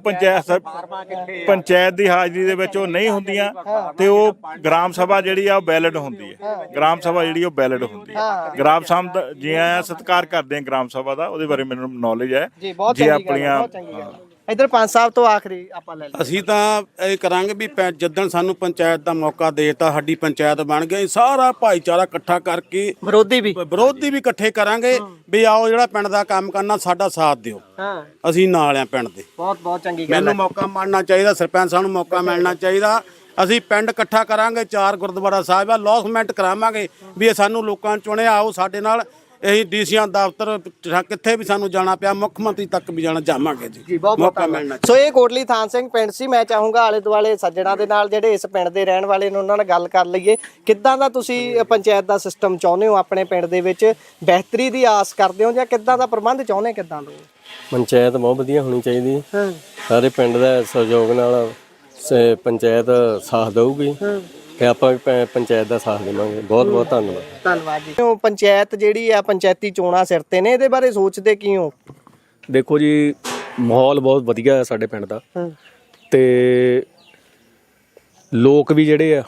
ਪੰਚਾਇਤ ਦੀ ਹਾਜ਼ਰੀ ਦੇ ਵਿੱਚ ਉਹ ਨਹੀਂ ਹੁੰਦੀਆਂ ਤੇ ਉਹ ਗ੍ਰਾਮ ਸਭਾ ਜਿਹੜੀ ਆ ਉਹ ਬੈਲਟ ਹੁੰਦੀ ਹੈ। ਗ੍ਰਾਮ ਸਭਾ ਜਿਹੜੀ ਉਹ ਬੈਲਟ ਹੁੰਦੀ ਹੈ। ਗ੍ਰਾਮ ਸਭਾ ਦਾ ਜੀ ਆਇਆਂ ਸਤਿਕਾਰ ਕਰਦੇ ਆ ਗ੍ਰਾਮ ਸਭਾ ਦਾ, ਉਹਦੇ ਬਾਰੇ ਮੈਨੂੰ ਨੌਲੇਜ ਹੈ। ਜੀ ਬਹੁਤ ਚੰਗੀ ਗੱਲ ਹੈ, ਬਹੁਤ ਚੰਗੀ ਗੱਲ ਹੈ। ਇਧਰ ਪੰਜ ਸਾਹਿਬ ਤੋਂ ਆਖਰੀ ਆਪਾਂ ਲੈ ਲਈਏ। ਅਸੀਂ ਤਾਂ ਇਹ ਕਰਾਂਗੇ ਵੀ ਜਿੱਦਣ ਸਾਨੂੰ ਪੰਚਾਇਤ ਦਾ ਮੌਕਾ ਦੇਤਾ, ਸਾਡੀ ਪੰਚਾਇਤ ਬਣ ਗਈ, ਸਾਰਾ ਭਾਈਚਾਰਾ ਇਕੱਠਾ ਕਰਕੇ ਵਿਰੋਧੀ ਵੀ ਵਿਰੋਧੀ ਵੀ ਇਕੱਠੇ ਕਰਾਂਗੇ ਵੀ ਆਓ ਜਿਹੜਾ ਪਿੰਡ ਦਾ ਕੰਮ ਕਰਨਾ ਸਾਡਾ ਸਾਥ ਦਿਓ, ਹਾਂ ਅਸੀਂ ਨਾਲ ਆ ਪਿੰਡ ਦੇ। ਬਹੁਤ ਬਹੁਤ ਚੰਗੀ ਗੱਲ ਮੈਨੂੰ ਹੈ। ਮੌਕਾ ਮਿਲਣਾ ਚਾਹੀਦਾ, ਸਰਪੰਚ ਸਾਹਿਬ ਨੂੰ ਮੌਕਾ ਮਿਲਣਾ ਚਾਹੀਦਾ। ਅਸੀਂ ਪਿੰਡ ਇਕੱਠਾ ਕਰਾਂਗੇ, 4 ਗੁਰਦੁਆਰਾ ਸਾਹਿਬ ਆ, ਲੌਸਮੈਂਟ ਕਰਾਵਾਂਗੇ ਵੀ ਇਹ ਸਾਨੂੰ ਲੋਕਾਂ ਚੁਣਿਆ, ਆਓ ਸਾਡੇ ਨਾਲ। ਅਸੀਂ ਡੀਸੀਆਂ ਦਫ਼ਤਰ ਕਿੱਥੇ ਵੀ ਸਾਨੂੰ ਜਾਣਾ ਪਿਆ, ਮੁੱਖ ਮੰਤਰੀ ਤੱਕ ਵੀ ਜਾਣਾ ਜਾਵਾਂਗੇ ਜੀ, ਮੌਕਾ ਮਿਲਣਾ। ਸੋ ਇਹ ਕੋਟਲੀ ਥਾਨ ਸਿੰਘ ਪਿੰਡ ਸੀ। ਮੈਂ ਚਾਹੂੰਗਾ ਆਲੇ ਦੁਆਲੇ ਸੱਜਣਾ ਦੇ ਨਾਲ ਜਿਹੜੇ ਇਸ ਪਿੰਡ ਦੇ ਰਹਿਣ ਵਾਲੇ ਨੇ ਉਹਨਾਂ ਨਾਲ ਗੱਲ ਕਰ ਲਈਏ। ਕਿੱਦਾਂ ਦਾ ਤੁਸੀਂ ਪੰਚਾਇਤ ਦਾ ਸਿਸਟਮ ਚਾਹੁੰਦੇ ਹੋ ਆਪਣੇ ਪਿੰਡ ਦੇ ਵਿੱਚ, ਬਿਹਤਰੀ ਦੀ ਆਸ ਕਰਦੇ ਹੋ ਜਾਂ ਕਿੱਦਾਂ ਦਾ ਪ੍ਰਬੰਧ ਚਾਹੁੰਦੇ, ਕਿੱਦਾਂ ਦਾ? ਪੰਚਾਇਤ ਬਹੁਤ ਵਧੀਆ ਹੋਣੀ ਚਾਹੀਦੀ, ਸਾਰੇ ਪਿੰਡ ਦਾ ਸਹਿਯੋਗ ਨਾਲ ਪੰਚਾਇਤ ਸਾਥ ਦੇਊਗੀ ਤੇ ਆਪਾਂ ਵੀ ਪੰਚਾਇਤ ਦਾ ਸਾਥ ਦੇਵਾਂਗੇ। ਬਹੁਤ ਬਹੁਤ ਧੰਨਵਾਦ। ਧੰਨਵਾਦ ਜੀ। ਉਹ ਪੰਚਾਇਤ ਜਿਹੜੀ ਆ, ਪੰਚਾਇਤੀ ਚੋਣਾਂ ਸਿਰ ਤੇ ਨੇ, ਇਹਦੇ ਬਾਰੇ ਸੋਚਦੇ ਕੀ ਹੋ? ਦੇਖੋ ਜੀ, ਮਾਹੌਲ ਬਹੁਤ ਵਧੀਆ ਹੈ ਸਾਡੇ ਪਿੰਡ ਦਾ ਤੇ ਲੋਕ ਵੀ ਜਿਹੜੇ ਆ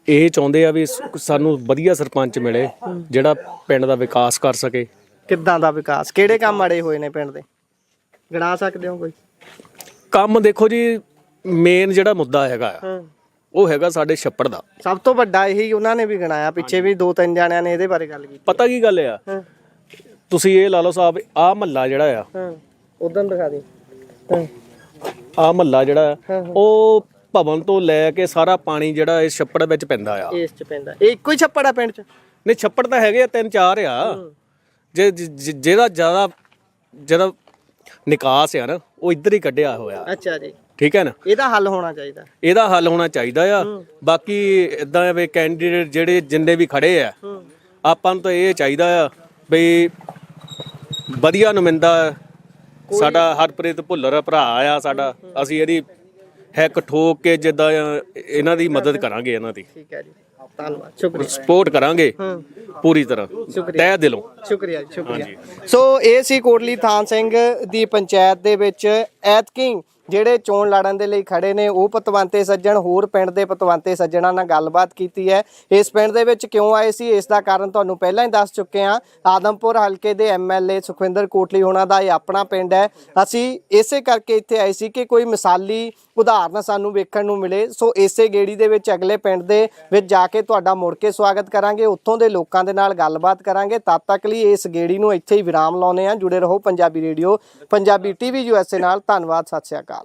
ਇਹ ਚਾਹੁੰਦੇ ਆ ਵੀ ਸਾਨੂੰ ਵਧੀਆ ਸਰਪੰਚ ਮਿਲੇ ਜਿਹੜਾ ਪਿੰਡ ਦਾ ਵਿਕਾਸ ਕਰ ਸਕੇ। ਕਿੱਦਾਂ ਦਾ ਵਿਕਾਸ, ਕਿਹੜੇ ਕੰਮ ਅੜੇ ਹੋਏ ਨੇ ਪਿੰਡ ਦੇ, ਗਿਣਾ ਸਕਦੇ ਹੋ ਕੋਈ ਕੰਮ? ਦੇਖੋ ਜੀ, ਮੇਨ ਜਿਹੜਾ ਮੁੱਦਾ ਹੈਗਾ ਉਹ ਹੈਗਾ ਸਾਡੇ ਛੱਪੜ ਦਾ। ਸਭ ਤੋਂ ਵੱਡਾ ਇਹੀ ਉਹਨਾਂ ਨੇ ਵੀ ਗਿਣਾਇਆ, ਪਿੱਛੇ ਵੀ 2-3 ਜਾਣਿਆਂ ਨੇ ਇਹਦੇ ਬਾਰੇ ਗੱਲ ਕੀਤੀ। ਪਤਾ ਕੀ ਗੱਲ ਆ, ਤੁਸੀਂ ਇਹ ਲਾ ਲਓ ਸਾਹਿਬ, ਆਹ ਮਹੱਲਾ ਜਿਹੜਾ ਆ, ਉਦੋਂ ਦਿਖਾ ਦੇ, ਆਹ ਮਹੱਲਾ ਜਿਹੜਾ ਉਹ ਭਵਨ ਤੋਂ ਲੈ ਕੇ ਸਾਰਾ ਪਾਣੀ ਜਿਹੜਾ ਇਸ ਛੱਪੜ ਵਿੱਚ ਪੈਂਦਾ ਆ। ਇਸ ਚ ਪੈਂਦਾ, ਇਹ ਇੱਕੋ ਹੀ ਛੱਪੜ ਆ ਪਿੰਡ ਚ? ਨਹੀਂ, ਛੱਪੜ ਤਾਂ ਹੈਗੇ ਆ 3-4 ਆ। ਜਿਹਦਾ ਜ਼ਿਆਦਾ ਨਿਕਾਸ ਆ ਨਾ ਉਹ ਇੱਧਰ ਹੀ ਕੱਢਿਆ ਹੋਇਆ। ਅੱਛਾ ਜੀ, ਠੀਕ ਹੈ ਨਾ। ਇਹਦਾ ਹੱਲ ਹੋਣਾ ਚਾਹੀਦਾ, ਇਹਦਾ ਹੱਲ ਹੋਣਾ ਚਾਹੀਦਾ ਆ। ਬਾਕੀ ਇਦਾਂ ਵੀ ਕੈਂਡੀਡੇਟ ਜਿਹੜੇ ਜਿੰਨੇ ਵੀ ਖੜੇ ਆ, ਆਪਾਂ ਨੂੰ ਤਾਂ ਇਹ ਚਾਹੀਦਾ ਆ ਬਈ ਵਧੀਆ ਨੁਮਾਇੰਦਾ ਸਾਡਾ ਹਰਪ੍ਰੀਤ ਭੁੱਲਰ ਭਰਾ ਆ ਸਾਡਾ, ਅਸੀਂ ਇਹਦੀ ਹੈਕ ਠੋਕ ਕੇ ਜਿੱਦਾਂ ਇਹਨਾਂ ਦੀ ਮਦਦ ਕਰਾਂਗੇ, ਇਹਨਾਂ ਦੀ ਠੀਕ ਹੈ ਜੀ, ਧੰਨਵਾਦ, ਸ਼ੁਕਰੀਆ, ਸਪੋਰਟ ਕਰਾਂਗੇ ਪੂਰੀ ਤਰ੍ਹਾਂ, ਤਹਿ ਦਿਲੋਂ। ਸ਼ੁਕਰੀਆ ਜੀ, ਸ਼ੁਕਰੀਆ। ਸੋ ਇਹ ਸੀ ਕੋਟਲੀ ਥਾਨ ਸਿੰਘ ਦੀ ਪੰਚਾਇਤ ਦੇ ਵਿੱਚ ਐਤਕੀ ਜਿਹੜੇ ਚੋਣ ਲੜਨ ਦੇ ਲਈ ਖੜੇ ਨੇ ਉਹ ਪਤਵੰਤੇ ਸੱਜਣ, ਹੋਰ ਪਿੰਡ ਦੇ ਪਤਵੰਤੇ ਸੱਜਣਾਂ ਨਾਲ ਗੱਲਬਾਤ ਕੀਤੀ ਹੈ। ਇਸ ਪਿੰਡ ਦੇ ਵਿੱਚ ਕਿਉਂ ਆਏ ਸੀ, ਇਸ ਦਾ ਕਾਰਨ ਤੁਹਾਨੂੰ ਪਹਿਲਾਂ ਹੀ ਦੱਸ ਚੁੱਕੇ ਹਾਂ। ਆਦਮਪੁਰ ਹਲਕੇ ਦੇ ਐਮਐਲਏ ਸੁਖਵਿੰਦਰ ਕੋਟਲੀ ਹੋਣਾ ਦਾ ਇਹ ਆਪਣਾ ਪਿੰਡ ਹੈ। ਅਸੀਂ ਇਸੇ ਕਰਕੇ ਇੱਥੇ ਆਏ ਸੀ ਕਿ ਕੋਈ ਮਿਸਾਲੀ ਉਦਾਹਰਨ ਸਾਨੂੰ ਵੇਖਣ ਨੂੰ ਮਿਲੇ। ਸੋ ਇਸੇ ਗੇੜੀ ਦੇ ਵਿੱਚ ਅਗਲੇ ਪਿੰਡ ਦੇ ਵਿੱਚ ਜਾ ਕੇ ਤੁਹਾਡਾ ਮੁੜ ਕੇ ਸਵਾਗਤ ਕਰਾਂਗੇ, ਉੱਥੋਂ ਦੇ ਲੋਕਾਂ ਦੇ ਨਾਲ ਗੱਲਬਾਤ ਕਰਾਂਗੇ। ਤਦ ਤੱਕ ਲਈ ਇਸ ਗੇੜੀ ਨੂੰ ਇੱਥੇ ਹੀ ਵਿਰਾਮ ਲਾਉਂਦੇ ਹਾਂ। ਜੁੜੇ ਰਹੋ Punjabi radio, Punjabi TV USA ਨਾਲ। ਧੰਨਵਾਦ, ਸਤਿ ਸ਼੍ਰੀ ਅਕਾਲ।